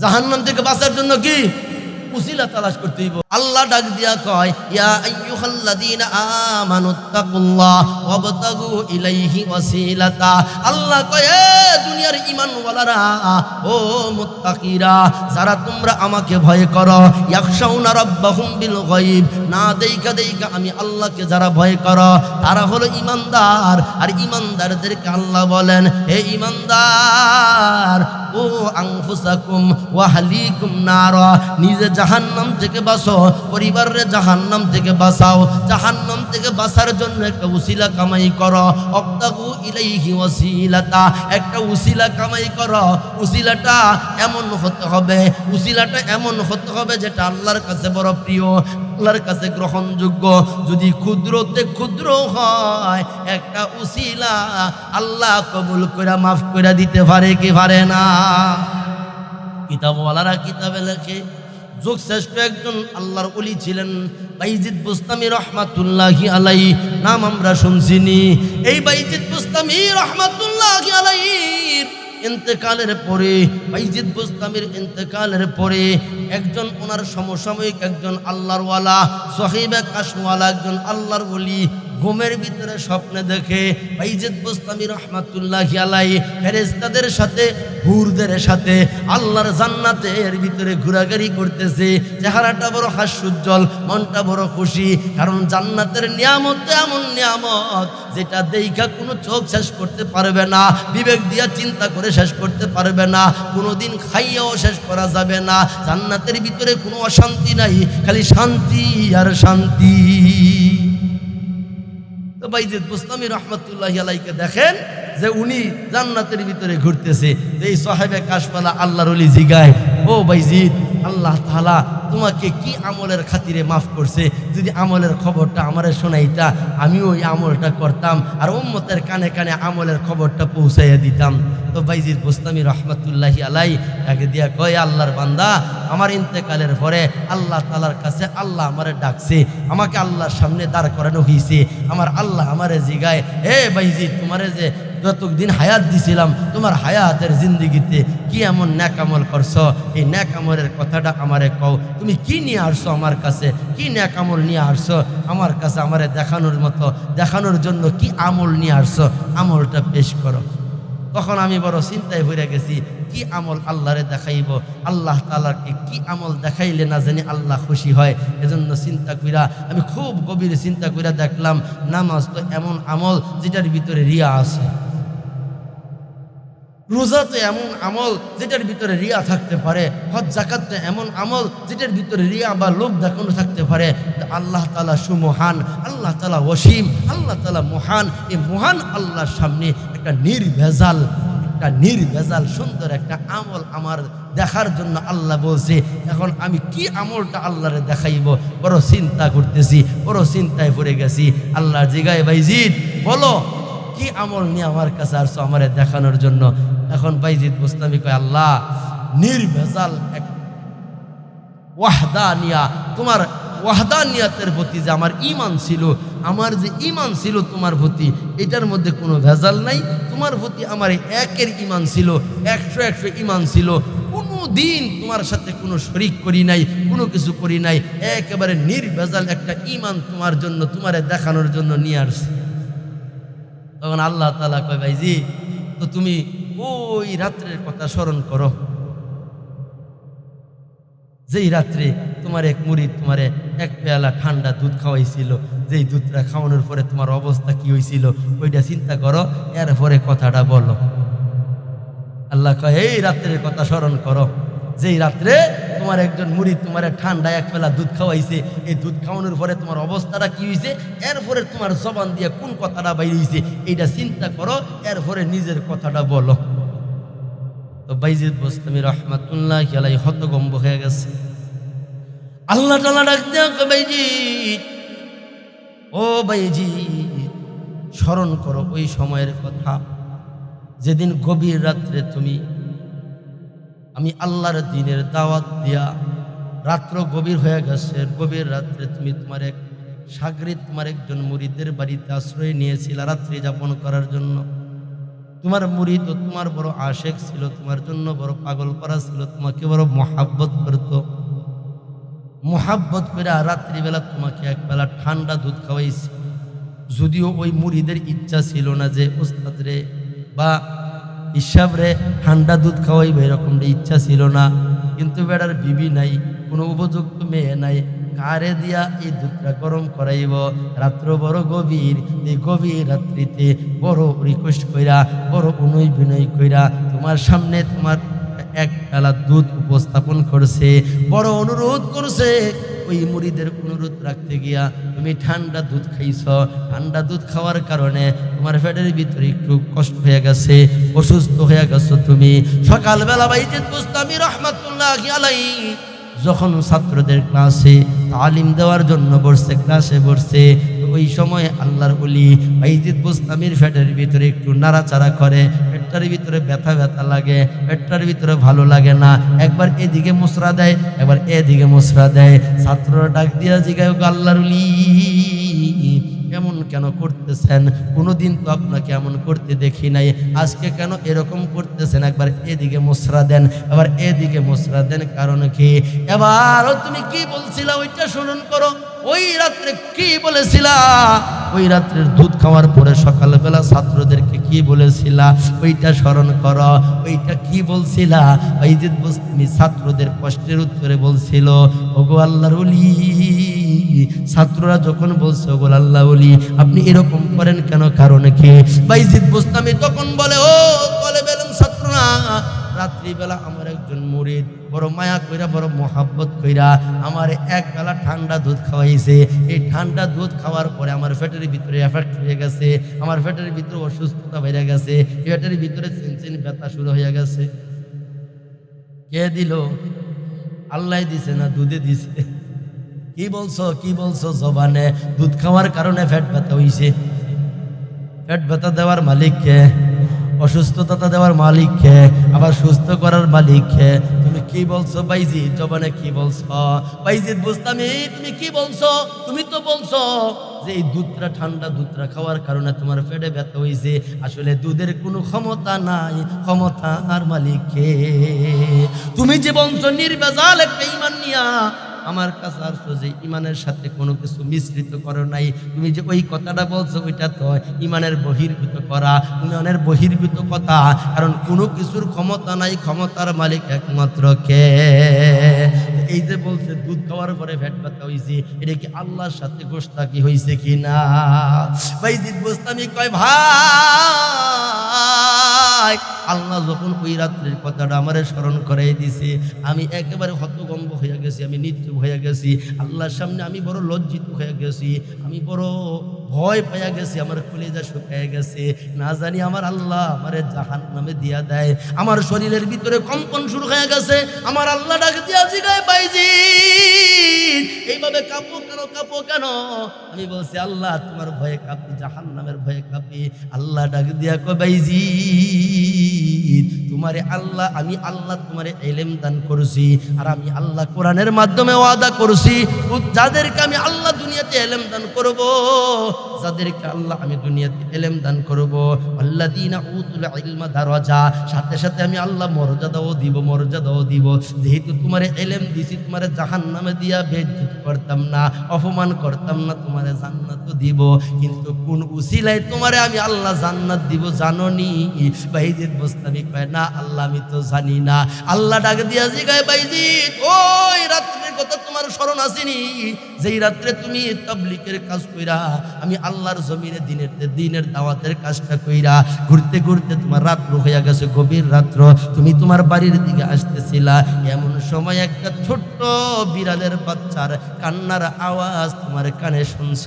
জাহান্নাম থেকে বাঁচার জন্য কি উসিলা তালাশ করতে হইব। আল্লাহ ডাক দিয়া কয়, ইয়া আইয়ুহাল্লাযীনা আমানুত্তাকুল্লাহ ওয়াবতাগু ইলাইহি ওয়াসিলাতা। আল্লাহ কয়, এ দুনিয়ার ঈমানওয়ালারা, ও মুত্তাকিরা, যারা তোমরা আমাকে ভয় করো, ইয়াখশাউনা রাব্বাহুম বিল গায়ব, না দেইখা আমি আল্লাহকে যারা ভয় করো তারা হলো ঈমানদার। আর ঈমানদারদেরকে আল্লাহ বলেন, হে ঈমানদার, ও আনফুসাকুম ওয়া আহলিকুম নারা, নিজে জাহান্নাম থেকে বাঁচো, পরিবারের জাহান্নাম থেকে বাঁচাও। জাহান্নাম থেকে বাঁচার জন্য একটা উসিলা কামাই করো, অবতাগু ইলাইহি ওয়াসিলাতা, একটা উসিলা কামাই করো। উসিলাটা এমন হতে হবে, উসিলাটা এমন হতে হবে যেটা আল্লাহর কাছে বড় প্রিয়, আল্লাহর কাছে গ্রহণযোগ্য। যদি ক্ষুদ্রতে ক্ষুদ্র হয়, একটা উসিলা আল্লাহ কবুল করে মাফ করে দিতে পারে কি পারে না? কিতাবওয়ালারা কিতাবে লেখে, যুগশ্রেষ্ঠ একজন আল্লাহর ওলি ছিলেন বাইজিদ বুস্তামি রহমাতুল্লাহি আলাইহি, নাম আমরা শুনছিনি। এই বাইজিদ বুস্তামি রহমাতুল্লাহি আলাইহির ইন্তেকালের পরে, বাইজিদ বুস্তামির ইন্তেকালের পরে একজন ওনার সমসাময়িক একজন আল্লাহর ওয়ালা, সাহিবে কাশওয়ালা একজন আল্লাহর ওলি ঘুমের ভিতরে স্বপ্নে দেখে বাইজিদ বুস্তামি রহমাতুল্লাহি আলাইহি ফেরেশতাদের সাথে, হুরদের সাথে আল্লাহর জান্নাতের ভিতরে ঘোরাঘুরি করতেছে। চেহারাটা বড় হাস্যোজ্জ্বল, মনটা বড় খুশি, কারণ জান্নাতের নিয়ামত এমন নিয়ামত যেটা দেখা কোনো চোখ শেষ করতে পারবে না, বিবেক দিয়া চিন্তা করে শেষ করতে পারবে না, কোনোদিন খাইয়াও শেষ করা যাবে না। জান্নাতের ভিতরে কোনো অশান্তি নাই, খালি শান্তি আর শান্তি। তো বাইজিদ বুস্তামি রহমাতুল্লাহি আলাইহিকে দেখেন যে উনি জান্নাতের ভিতরে ঘুরতেছে। এই সাহেবে কাশওয়ালা আল্লাহর ওলি জিগায়, ও বাইজিদ, আল্লাহ তাআলা তোমাকে কি আমলের খাতিরে মাফ করছে? যদি আমলের খবরটা আমারে শোনাইতা, আমি ওই আমলটা করতাম আর উম্মতের কানে কানে আমলের খবরটা পৌঁছাইয়া দিতাম। তো বাইজিদ বুস্তামি রহমাতুল্লাহি আলাইহি তাকে দিয়া কয়, আল্লাহর বান্দা, আমার ইন্তেকালের পরে আল্লাহ তাআলার কাছে আল্লাহ আমারে ডাকছে, আমাকে আল্লাহর সামনে দাঁড় করানো হয়েছে। আমার আল্লাহ আমারে জিগায়, হে বাইজিদ, তোমারে যে যতদিন হায়াত দিছিলাম, তোমার হায়াতের জিন্দিগিতে কি এমন নেক আমল করছো? এই নেক আমলের কথাটা আমারে কও। তুমি কি নিয়ে আসছো আমার কাছে? কি নেক আমল নিয়ে আসছো আমার কাছে? আমারে দেখানোর মতো, দেখানোর জন্য কি আমল নিয়ে আসছো? আমলটা পেশ করো। তখন আমি বড় চিন্তায় ভরে গেছি, কি আমল আল্লাহরে দেখাইব? আল্লাহ তাআলাকে কি আমল দেখাইলে না জানি আল্লাহ খুশি হয়। এজন্য চিন্তা কইরা আমি খুব গভীর চিন্তা কইরা দেখলাম, নামাজ তো এমন আমল যেটার ভিতরে রিয়া আছে, রোজা তো এমন আমল যেটার ভিতরে রিয়া থাকতে পারে, হজ যাকাত তো এমন আমল যেটার ভিতরে রিয়া বা লোক দেখানো থাকতে পারে। আল্লাহ তাআলা সুমহান, আল্লাহ তাআলা ওয়াসিম, আল্লাহ তাআলা মহান। এই মহান আল্লাহর সামনে একটা নির্ভেজাল সুন্দর একটা আমল আমার দেখার জন্য আল্লাহ বলছে। এখন আমি কি আমলটা আল্লাহরে দেখাইব? বড় চিন্তা করতেছি, বড় চিন্তায় পড়ে গেছি। আল্লাহ জিগায়, বাইজিদ বলো, কি আমল নিয়ে আমার কাছে আসছো আমারে দেখানোর জন্য? এখন বাইজিদ বুস্তামি কয়, আল্লাহ, নির্ভেজাল এক ওয়াহদানিয়া, তোমার ওয়াহদানিয়াতের প্রতি যে আমার ঈমান ছিল, আমার যে ঈমান ছিল তোমার প্রতি, এটার মধ্যে কোনো ভেজাল নাই। তোমার প্রতি আমার একের ঈমান ছিল, 100 ঈমান ছিল। কোনো দিন তোমার সাথে কোনো শরিক করি নাই, কোনো কিছু করি নাই। একেবারে নির্ভেজাল একটা ঈমান তোমার জন্য, তোমারে দেখানোর জন্য নিয়ে আসছি। তখন আল্লাহ তাআলা কয়, ভাইজি, তো তুমি ওই রাত্রের কথা স্মরণ করো, যেই রাত্রে তোমার এক মুরিদ তোমারে এক পেয়ালা ঠান্ডা দুধ খাওয়াইছিল, যেই দুধটা খাওয়ানোর পরে তোমার অবস্থা কি হয়েছিল ওইটা চিন্তা করো, এরপরে কথাটা বলো। আল্লাহ কয়, এই রাত্রের কথা স্মরণ করো, যেই রাত্রে তোমার একজন মুরিদ তোমারে ঠান্ডা এক পেলা দুধ খাওয়াইছে, এই দুধ খাওয়ানোর পরে তোমার অবস্থাটা কি হয়েছে, এরপরে তোমার জবান দিয়ে কোন কথাটা বাইরে হয়েছে এইটা চিন্তা করো, এরপরে নিজের কথাটা বলো। তো বাইজিদ বুস্তামি রহমাতুল্লাহি আলাইহি হতভম্ব হয়ে গেছে। আল্লাহ তাআলা ডাক দেয়া, বাইজিদ, ও বাইজিদ, স্মরণ করো ওই সময়ের কথা, যেদিন গভীর রাত্রে তুমি, আমি আল্লাহর দ্বীনের দাওয়াত দিয়া, রাত্র গভীর হয়ে গেছে, গভীর রাত্রে তুমি তোমার এক শাগরিদ, তোমার একজন মুরিদের বাড়িতে আশ্রয় নিয়েছিল রাত্রি যাপন করার জন্য। তোমার মুরিদ ও তোমার বড় আশেক ছিল, তোমার জন্য বড় পাগল করা ছিল, তোমাকে বড় মহাব্বত করত। মহাব্বত করে রাত্রিবেলা তোমাকে এক বেলা ঠান্ডা দুধ খাওয়াইছে। যদিও ওই মুরিদের ইচ্ছা ছিল না যে ওস্তাদ রে বা হিসাব রে ঠান্ডা দুধ খাওয়াইবে, এরকম ইচ্ছা ছিল না। কিন্তু বেড়ার বিবি নাই, কোনো উপযুক্ত মেয়ে নাই, কারে দিয়া এই দুধটা গরম করাইব? রাত্র বড় গভীর, এই গভীর রাত্রিতে বড় রিকোয়েস্ট কইরা, বড় অনুয় বিনয় কইরা তোমার সামনে তোমার এক পেলা দুধ উপস্থাপন করছে, বড় অনুরোধ করছে। ওই মুরিদের অনুরোধ রাখতে গিয়া তুমি ঠান্ডা দুধ খাইছ। ঠান্ডা দুধ খাওয়ার কারণে তোমার পেটের ভিতরে একটু কষ্ট হয়ে গেছে, অসুস্থ হয়ে গেছো তুমি। সকালবেলা বাইজিদ বুস্তামি রহমাতুল্লাহি আলাইহি যখন ছাত্রদের ক্লাসে তালিম দেওয়ার জন্য বসছে, ক্লাসে বসছে, ওই সময় আল্লাহর ওলি বাইজিদ বুস্তামির পেটের ভিতরে একটু নাড়াচাড়া করে, পেটটার ভিতরে ব্যথা ব্যথা লাগে, পেটটার ভিতরে ভালো লাগে না, একবার এদিকে মুসরা দেয়, একবার এদিকে মুসরা দেয়। ছাত্ররা ডাক দিয়া জিগায়, আল্লাহর ওলি, এমন কেন করতেছেন? কোনোদিন তো আপনাকে এমন করতে দেখি নাই, আজকে কেন এরকম করতেছেন? একবার এদিকে মোসরা দেন, আবার এদিকে মোসরা দেন, কারণ কি? এবারও তুমি কি বলছিলা ওইটা স্মরণ করো। ওই রাত্রে কি বলেছিলা? ওই রাত্রের দুধ খাওয়ার পরে সকালবেলা ছাত্রদেরকে কি বলেছিলা? ওইটা স্মরণ করো। ওইটা কি বলছিলা? বাইজিদ বুস্তামি ছাত্রদের প্রশ্নের উত্তরে বলছিল, ওগো আল্লাহর ওলি, ছাত্ররা যখন বলছে ওগো আল্লাহর ওলি আপনি এরকম করেন কেন, কারণ কি? বাইজিদ বুস্তামি তখন বলে, ও বলে বেলুম ছাত্ররা, রাত্রিবেলা আমার একজন মুরিদ বড় মায়া কইরা, বড় মোহাব্বত কইরা আমার এক বেলা ঠান্ডা দুধ খাওয়াইছে। এই ঠান্ডা দুধ খাওয়ার পরে আমার পেটের ভিতরে এফেক্ট হয়ে গেছে, আমার পেটের ভিতরে অসুস্থতা বেড়ে গেছে, পেটের ভিতরে চিনচিন ব্যথা শুরু হয়ে গেছে। কে দিল? আল্লাহ দিছে না দুধে দিছে? কি বলছো, কি বলছো জবানে? দুধ খাওয়ার কারণে পেট ব্যথা হইছে। পেট ব্যথা দেওয়ার মালিক কে? অসুস্থতা দেওয়ার মালিক কে? আবার সুস্থ করার মালিক কে? তুমি কি বলছো বাইজিদ? জবানে কি বলছো? বাইজিদ বুস্তামি তুমি কি বলছো? তুমি তো বলছো যে এই দুধটা, ঠান্ডা দুধটা খাওয়ার কারণে তোমার পেটে ব্যথা হয়েছে। আসলে দুধের কোনো ক্ষমতা নাই, ক্ষমতার মালিক কে? তুমি যে বলছো নির্বেজাল একটা ঈমান নিয়া আমার কাছে আসছো, যে ইমানের সাথে কোনো কিছু মিশ্রিত করো নাই, তুমি যে ওই কথাটা বলছো ওইটা তো ইমানের বহির্ভূত করা, ইমানের বহির্ভূত কথা। কারণ কোনো কিছুর ক্ষমতা নাই, ক্ষমতার মালিক একমাত্র কে? এই যে বলছে দুধ খাওয়ার পরে পেট ব্যথা হয়েছে, এটা কি আল্লাহর সাথে গোশতাকি হয়েছে কিনা? বাইজিদ বুস্তামি কয়, ভাই আল্লাহ যখন ওই রাত্রের কথাটা আমারে স্মরণ করাই দিছে, আমি একেবারে হতভম্ব হয়ে গেছি, আমি নিশ্চুপ হয়ে গেছি। আল্লাহর সামনে আমি বড় লজ্জিত হয়ে গেছি, আমি বড় ভয় পেয়ে গেছি, আমার কলিজা শুকিয়ে গেছে। না জানি আমার আল্লাহ আমারে জাহান্নামে দিয়া দেয়। আমার শরীরের ভিতরে কম্পন শুরু হয়ে গেছে। আমার আল্লাহ ডাক দিয়া জিগায়, বাইজিদ এইভাবে কাঁপো কেন, কাঁপো কেন? আমি বলছি, আল্লাহ তোমার ভয়ে কাঁপি, জাহান্নামের ভয়ে কাঁপি। আল্লাহ ডাক দিয়া কয়, বাইজিদ তোমারে আল্লাহ, আমি আল্লাহ তোমারে ইলম দান করছি, আর আমি আল্লাহ কোরআনের মাধ্যমে ওয়াদা করছি, যাদেরকে আমি আল্লাহ দুনিয়াতে ইলম দান করব, যাদেরকে আল্লাহ আমি দুনিয়াতে ইলম দান করব, আল্লাযীনা উতুল ইলমা দারাজা, সাথে সাথে আমি আল্লাহ মর্যাদাও দিব, মর্যাদাও দিব। যেহেতু তোমারে ইলম দিছি, তোমারে জাহান্নামে দিয়া বেইজ্জত করতাম না, অপমান করতাম না, তোমারে জান্নাত দিব। কিন্তু কোন উসিলায় তোমারে আমি আল্লাহ জান্নাত দিব জানোনি? বাইজিদ বুস্তামি কয়, না আল্লাহ আমি তো জানি না। আল্লাহ ডাক দিয়া জিগায়, বাইজিদ ওই রাত্রের কথা তোমার স্মরণ আসেনি? যেই রাত্রে তুমি তাবলীগের কাজ কইরা, আমি আল্লাহর জমিনে দিনের দাওয়াতের কাজটা কইরা ঘুরতে ঘুরতে তোমার রাত্র হইয়া গেছে, গভীর রাত্র, তুমি তোমার বাড়ির দিকে আসতেছিলা, এমন সময় একটা ছোট্ট বিড়ালের বাচ্চার কান্নার আওয়াজ তোমার কানে শুনছ।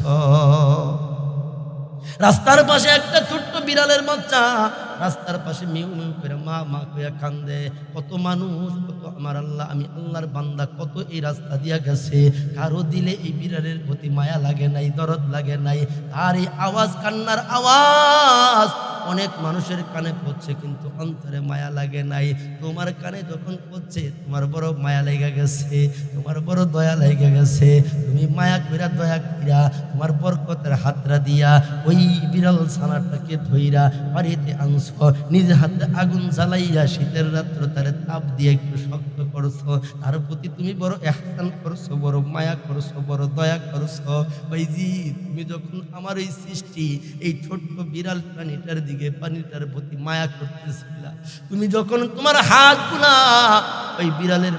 রাস্তার পাশে একটা ছোট্ট বিড়ালের বাচ্চা রাস্তার পাশে মিউ মিউ করে মা মা কইয়া কান্দে। কত মানুষ, কত আমার আল্লাহ, আমি আল্লাহর বান্দা, কত এই রাস্তা দিয়া গেছে, কারো দিলে এই বিড়ালের প্রতি মায়া লাগে নাই, দরদ লাগে নাই। আর এই আওয়াজ, কান্নার আওয়াজ অনেক মানুষের কানে পড়ছে, কিন্তু অন্তরে মায়া লাগে নাই। তোমার কানে যখন পড়ছে, তোমার বড় মায়া লেগে গেছে, তোমার বড় দয়া লেগে গেছে। তুমি মায়া কইরা, দয়া কইরা, তোমার বরকতের হাতরা দিয়া ওই বিড়াল ছানাটাকে ধইরা বাড়িতে আনছ, নিজে হাতে আগুন জ্বালাইয়া শীতের রাত্র তারে তাপ দিয়ে একটু শক্ত করছো, তার প্রতি তুমি বড় ইহসান করছো, বড় মায়া করছো, বড় দয়া করছো। বাইজিদ তুমি যখন আমার এই সৃষ্টি, এই ছোট্ট বিড়াল প্রাণীটার দিকে, প্রাণীটার প্রতি মায়া করতেছিলা, তুমি যখন তোমার হাত গুলা ওই বিড়ালের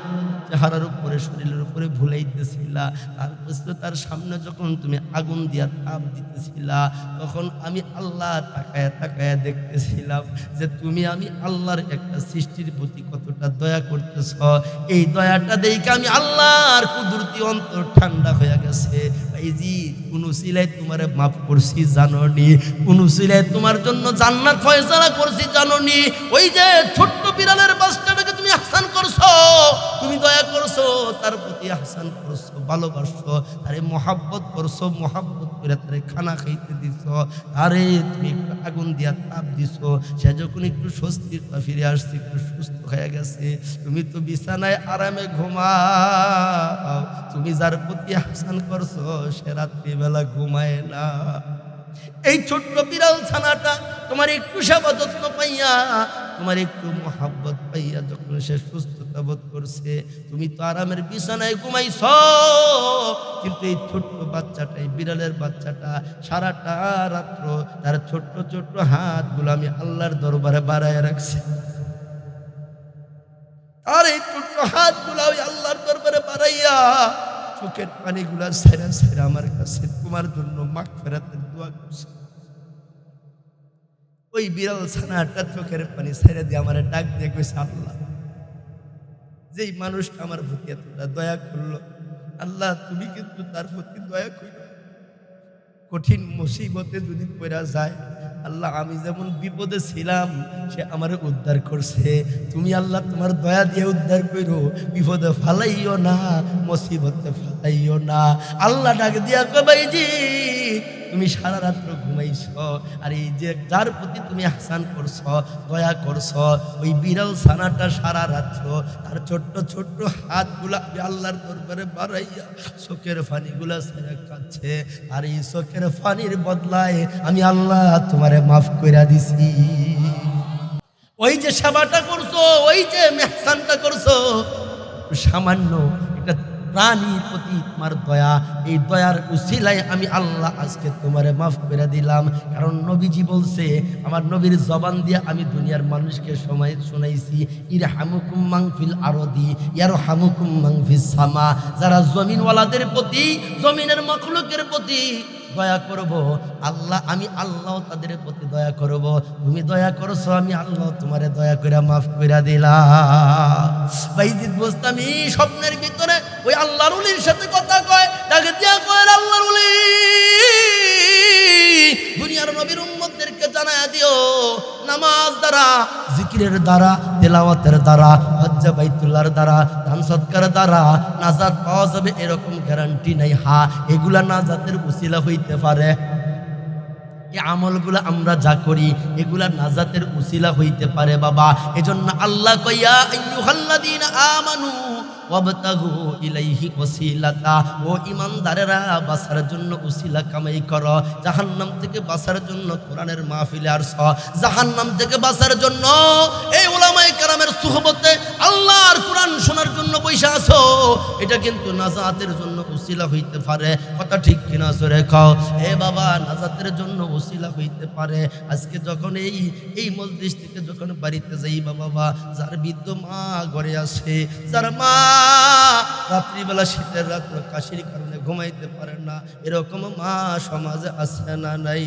চেহারার উপরে, শরীরের উপরে ভুলাইতেছিলা, তারপর তার সামনে যখন তুমি আগুন দিয়া তাপ দিতেছিলা, তখন আমি আল্লাহ তাকায়া তাকায়া দেখতেছিলাম যে তুমি, আমি আল্লাহর একটা সৃষ্টির প্রতি কতটা দয়া করতেছ। এই দয়াটা দেখে আমি আল্লাহর কুদরতি অন্তর ঠান্ডা হয়ে গেছে। বাইজিদ কোন উসিলায় তোমারে মাফ করছি জানোনি? কোন উসিলায় তোমার জন্য জান্নাত ফয়সালা করছি জানোনি? ওই যে ছোট্ট বিড়ালের বাচ্চাটাকে তুমি ইহসান করছো, তুমি দয়া করছো, তার প্রতি ইহসান করছো, ভালোবাসছো, তারে মহাব্বত করছো, মহাব্বত করে তারে খানা খাইতে দিছ, আরে তুমি একটু আগুন দিয়া তাপ দিছ, সে যখন একটু স্বস্তির ফিরে আসছে, একটু সুস্থ হয়ে গেছে, তুমি তো বিছানায় আরামে ঘুমাও। তুমি যার প্রতি আহসান করছো সে রাত্রিবেলা ঘুমায় না। এই ছোট্ট বিড়াল ছানাটা তোমার একটু সেবা যত্ন পাইয়া, তোমার একটু মহাব্বত পাইয়া যখন সে সুস্থতা বোধ করছে, তুমি তো আরামের বিছানায় ঘুমাইছ, কিন্তু এই ছোট্ট বাচ্চাটা, এই বিড়ালের বাচ্চাটা সারাটা রাত্র তার ছোট্ট ছোট্ট হাতগুলো আমি আল্লাহর দরবারে বাড়ায় রাখছি। আর এই ছোট্ট হাতগুলো আমি আল্লাহর দরবারে বাড়াইয়া চোখের পানিগুলা সেরা সেরা আমার কাছে তোমার জন্য মাগফিরাতের দোয়া করছে। ওই বিড়াল ছানাটা চোখের পানি ছেড়ে দিয়ে আমার ডাক দিয়ে কইছে, আল্লাহ যেই মানুষটা আমার প্রতি এতটা দয়া করলো, আল্লাহ তুমি কিন্তু তার প্রতি দয়া করো। কঠিন মুসিবতে যদি পড়া যায়, আল্লাহ আমি যেমন বিপদে ছিলাম সে আমার উদ্ধার করছে, তুমি আল্লাহ তোমার দয়া দিয়ে উদ্ধার করো, বিপদে ফালাইও না, মুসিবতে ফালাইও না। আল্লাহ ডাক দিয়া কই, ভাইজি তুমি সারা রাত্র ঘুমাইছ, আর এই যে যার প্রতি তুমি আহসান করছ, দয়া করছ, ওই বিড়াল ছানাটা সারা রাত্র তার ছোট্ট ছোট্ট হাতগুলা আল্লাহর দরবারে বাড়াইয়া চোখের পানিগুলা ছেড়ে কাঁদছে, আর এই চোখের পানির বদলায় আমি আল্লাহ তোমারে মাফ কইরা দিছি। ওই যে সেবাটা করছো, ওই যে মেহসানটা করছো, সামান্য এটা প্রাণীর প্রতি তোমার দয়া, এই দয়ার উসিলায় আমি আল্লাহ আজকে তোমারে মাফ করে দিলাম। কারণ নবীজি বলছে, আমার নবীর জবান দিয়ে আমি দুনিয়ার মানুষকে সময় শোনাইছি, ইরহামুকুম মান ফিল আরদি ইয়ারহামুকুম মান ফিস সামা। যারা জমিনওয়ালাদের প্রতি, জমিনের মাখলুকের প্রতি দয়া করব, আল্লাহ আমি আল্লাহ তাদের প্রতি দয়া করব। তুমি দয়া করছো, আমি আল্লাহ তোমারে দয়া করে মাফ করে দিলাম। বাইজিদ বোস্তামি স্বপ্নের ভিতরে ওই আল্লাহর ওলির সাথে কথা কয়, ডাকে দিয়া কয়, আল্লাহর ওলি দুনিয়ার নবীর উম্মতদেরকে জানায়া দিও, নামাজ দ্বারা, জিকিরের দ্বারা, তেলাওয়াতের দ্বারা, হজ্জ বাইতুল্লাহর দ্বারা, দান সৎকার দ্বারা নাজাত পাওয়া যাবে এরকম গ্যারান্টি নাই। হ্যাঁ, এগুলা নাজাতের উসিলা হইতে পারে। এই আমলগুলো আমরা যা করি এগুলা নাজাতের উসিলা হইতে পারে বাবা। এজন্য আল্লাহ কইয়া, আইয়ুহাল্লাযীনা আমানু ওয়াবতাগু ইলাইহি ওয়াসিলাতা, ও ঈমানদারেরা বাঁচার জন্য উসিলা কামাই করো। জাহান্নাম থেকে বাঁচার জন্য কোরআনের মাহফিলে আসছো, জাহান্নাম থেকে বাঁচার জন্য এই উলামায়ে কেরামের সুহবতে আল্লাহর কোরআন শোনার জন্য বসে আছো, এটা কিন্তু নাজাতের জন্য উসিলা হইতে পারে। কথা ঠিক কিনা জোরে কও। এ বাবা, নাজাতের জন্য উসিলা হইতে পারে। আজকে যখন এই মজলিস থেকে যখন বাড়িতে যাই বাবা, যার বৃদ্ধ মা ঘরে আসে, যার মা রাত্রিবেলা শীতের রাত্র কাশির কারণে ঘুমাইতে পারে না, এরকম মা সমাজে আছে না নাই?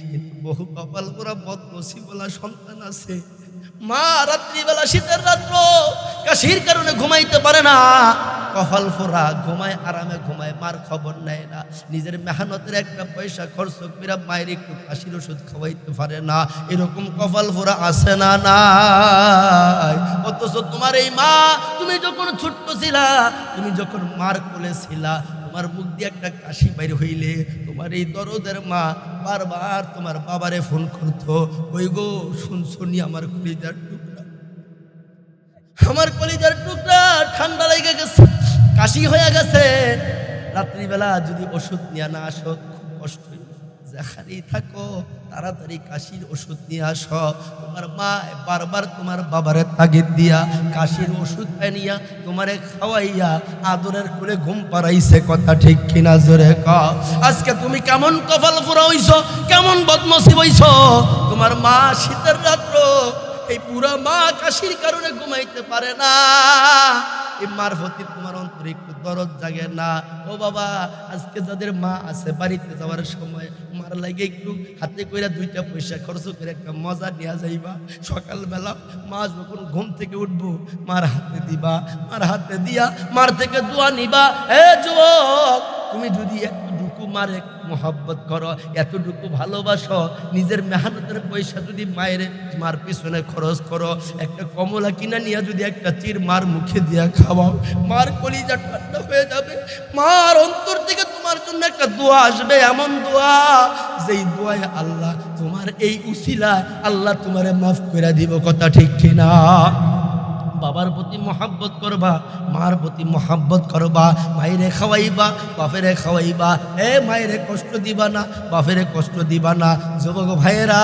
কিন্তু বহু কপাল পোড়া বদনসিবওয়ালা সন্তান আছে, মা রাত্রিবেলা শীতের রাত্র কাশির কারণে ঘুমাইতে পারে না, কপাল ফোরা ঘুমায়, আরামে ঘুমায়, মার খবর নেয় না, নিজের মেহনতের একটা পয়সা খরচ করে মায়ের একটু কাশির ওষুধ খাওয়াইতে পারে না। এরকম কপাল ফোরা আছে না নাই? অথচ তোমার এই মা, তুমি যখন ছোট্ট ছিলা, তুমি যখন মার কোলে ছিলা, তোমার মুখ দিয়ে একটা কাশি বাইর হইলে তোমার এই দরদের মা বারবার তোমার বাবারে ফোন করতো, ওই গো শুনছনি আমার কলিজার টুকরা, আমার কলিজার টুকরা ঠান্ডা লেগে গেছে, কাশি হয়ে গেছে, রাত্রিবেলা যদি ওষুধ নিয়ে না আসো খুব কষ্ট হইবে, যেখানেই থাকো তাড়াতাড়ি কাশির ওষুধ নিয়ে আসো। তোমার মা বারবার তোমার বাবারে তাগিদ দিয়া কাশির ওষুধ আনিয়া তোমারে খাওয়াইয়া আদরের করে ঘুম পাড়াইছে। কথা ঠিক কিনা জোরে কও। আজকে তুমি কেমন কপাল পোড়া হইছো, কেমন বদনসিব হইছো, তোমার মা শীতের রাত্র এই পুরা মা কাশির কারণে ঘুমাইতে পারে না। এই মার প্রতি তোমার অন্তরে একটু দরদ জাগে না? ও বাবা, আজকে যাদের মা আছে বাড়িতে যাওয়ার সময় মার লাগে একটু হাতে কইরা 2টা পয়সা খরচ করে একটা মজা নিয়ে যাইবা। সকালবেলা মা যখন ঘুম থেকে উঠবো মার হাতে দিবা, মার হাতে দিয়া মার থেকে দোয়া নিবা। এ যুবক, তুমি যদি এতটুকু মারে মোহাব্বত করো, এতটুকু ভালোবাসো, নিজের মেহনতের পয়সা যদি মার পিছনে খরচ করো, একটা কমলা কিনা নিয়ে যদি একটা চির মার মুখে দিয়া খাওয়াও, মার কলিজা ঠান্ডা হয়ে যাবে, মার অন্তর থেকে তোমার তোমার জন্য একটা দোয়া আসবে, এমন দোয়া যেই দোয়ায় আল্লাহ তোমার এই উসিলায় আল্লাহ তোমারে মাফ করে দিব। কথা ঠিক কিনা? বাবার প্রতি মহাব্বত করবা, মার প্রতি মহাব্বত করবা, মায়েরে খাওয়াইবা, বাপেরে খাওয়াইবা। মায়েরে কষ্ট দিবা না, বাপেরে কষ্ট দিবা না। যুবক ভাইয়েরা,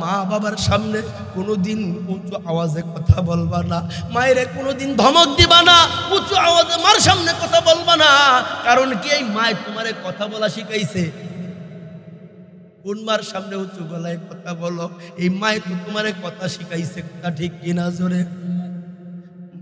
মা বাবার সামনে কোনোদিন উঁচু আওয়াজে কথা বলবা না, মায়েরে কোনোদিন ধমক দিবা না, উঁচু আওয়াজে মার সামনে কথা বলবা না। কারণ কি, এই মায় তোমারে কথা বলা শিখাইছে। কোন মার সামনে উঁচু গলায় কথা বলো? এই মায় তো তোমারে কথা শিখাইছে। কথা ঠিক কিনা? জোরে।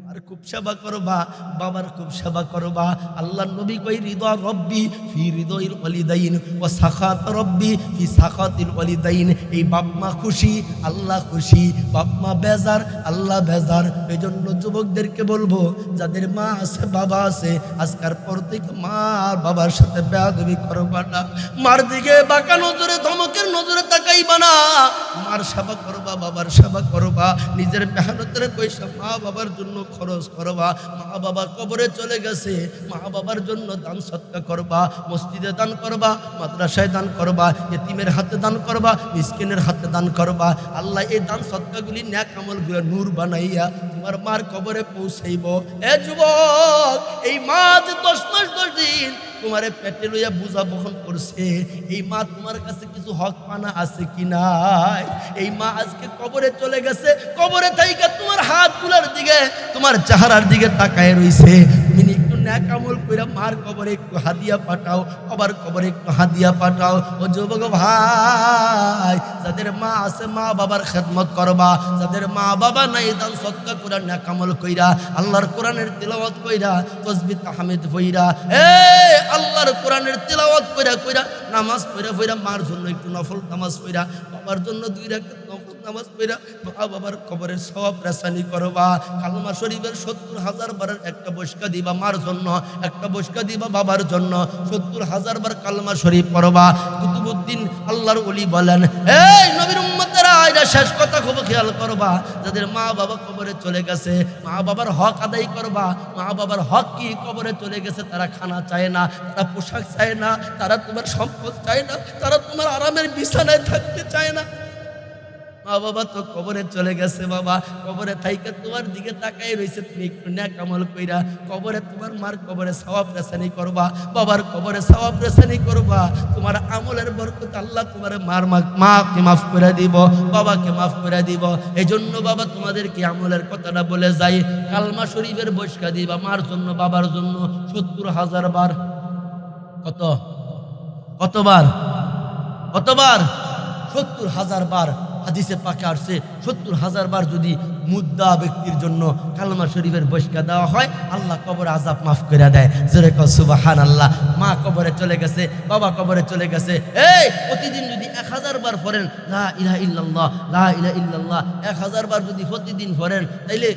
মার খুব সেবা করবা, বাবার খুব সেবা করবা। আল্লাহ নবী কই, রিদা রব্বি ফি রিদাইল ওয়ালিদাইন ওয়া সাখাত রব্বি ফি সাখাতিল ওয়ালিদাইন। এই বাপ মা খুশি, আল্লাহ খুশি। বাপ মা বেজার, আল্লাহ বেজার। এজন্য যুবকদেরকে বলবো, যাদের মা আছে বাবা আছে, আজকের পর থেকে মা আর বাবার সাথে বেয়াদবি করবা না। মার দিকে বাঁকা নজরে, ধমকের নজরে তাকাইবা না। মার সেবা করবা, বাবার সেবা করবা। নিজের মেহনতের পয়সা মা বাবার জন্য খরচ করবা। মা বাবা কবরে চলে গেছে, মা বাবার জন্য দান সৎকা করবা। মসজিদে দান করবা, মাদ্রাসায় দান করবা, এতিমের হাতে দান করবা, মিসকিনের হাতে দান করবা। আল্লাহ এই দান সৎকাগুলি, নেক আমলগুলো নূর বানাইয়া তোমার মার কবরে পৌঁছাইব। যুবক, এই মা যে 10 মাস 10 দিন তোমারে পেটে লইয়া বোঝা বহন করছে, এই মা তোমার কাছে কিছু হক পানা আছে কি নাই? এই মা আজকে কবরে চলে গেছে, কবরে থাইকা তোমার হাতগুলোর দিকে, তোমার চেহারার দিকে তাকায় রইছে। তুমি একটু নেক আমল কইরা মার কবরে একটু হাদিয়া পাঠাও, বাবার কবরে একটু হাদিয়া পাঠাও। ও যুবক ভাই, যাদের মা আছে মা বাবার খেদমত করবা, যাদের মা বাবা নাই দান সদকা কইরা নেক আমল কইরা, আল্লাহর কোরআনের তিলাওয়াত কইরা, তাসবিহ তাহমিদ কইরা, আল্লাহর কোরআনের তিলাওয়াত কইরা কইরা নামাজ পড়া মার জন্য একটু নফল নামাজ পড়া, বাবার জন্য 2 রাকাত নফল নামাজ পড়া, মা বাবার কবরের সওয়াব রাসানি করবা। কালমা শরীফের 70,000 বারের একটা বসকা দিবা মার জন্য, একটা বসকা দিবা বাবার জন্য। 70,000 বার কালমা শরীফ পড়বা। কুতুবউদ্দিন আল্লাহর ওলি বলেন, এই নবীর উম্মতেরা, এটা শেষ কথা খুব খেয়াল করবা। যাদের মা বাবা কবরে চলে গেছে, মা বাবার হক আদায় করবা। মা বাবার হক কি? কবরে চলে গেছে, তারা খানা চায় না, তারা পোশাক চায় না, তারা তোমার সম্পদ চায় না, তারা তোমার আরামের বিছানায় থাকতে চায় না। মা বাবা তো কবরে চলে গেছে, বাবা কবরে থাইকা তোমার দিকে তাকাই রইছে। তুমি একটু নেক আমল কইরা কবরে, তোমার মার কবরে সওয়াব রেসানি করবা, বাবার কবরে সওয়াব রেসানি করবা। তোমার আমলের বরকত আল্লাহ তোমার মাকে মাফ করে দিব, বাবাকে মাফ করে দিব। এই জন্য বাবা তোমাদেরকে আমলের কথাটা বলে যাই, কালমা শরীফের বসকা দিবা মার জন্য, বাবার জন্য 70,000 বার। কতবার? 70,000 বার। হাদিসে পাকে আসছে 70,000 বার যদি মুদ্দা ব্যক্তির জন্য কালমা শরীফের বসকা দেওয়া হয়, আল্লাহ কবরে আযাব মাফ করে দেয়। জোরে কও সুবহানাল্লাহ। মা কবরে চলে গেছে, বাবা কবরে চলে গেছে, প্রতিদিন যদি 1000 বার পড়েন লা ইলাহা ইল্লাল্লাহ, লা ইলাহা ইল্লাল্লাহ, 1000 বার যদি প্রতিদিন পড়েন, তাইলে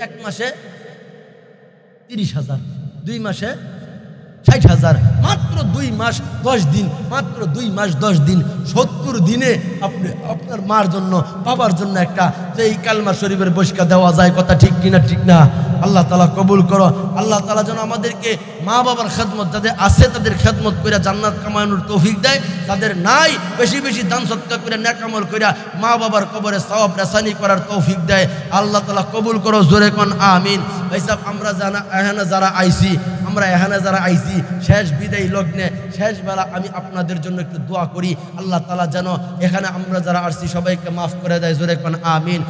1 মাসে 30,000, 2 মাসে 60,000, মাত্র 2 মাস 10 দিন, মাত্র 2 মাস 10 দিন, 70 দিনে আপনি আপনার মার জন্য, বাবার জন্য একটা এই কালমা শরীফের বসকা দেওয়া যায়। কথা ঠিক কিনা? ঠিক না? আল্লাহ তাআলা কবুল করো। আল্লাহ তাআলা যেন আমাদেরকে মা বাবার খেদমত, যাদের আছে তাদের খেদমত করে জান্নাত কামানোর তৌফিক দেয়, যাদের নাই বেশি বেশি দান সদকা করে নেক আমল করে মা বাবার কবরে সওয়াব রেসানি করার তৌফিক দেয়। আল্লাহ তাআলা কবুল করো। জোরে কোন আমিন। ভাই সাহেব, আমরা এখানে যারা আইছি শেষ বিদায় লগ্নে, শেষ বেলা আমি আপনাদের জন্য একটু দোয়া করি। আল্লাহ তাআলা যেন এখানে আমরা যারা আসছি সবাইকে মাফ করে দেয়। জোরে কোন আমিন।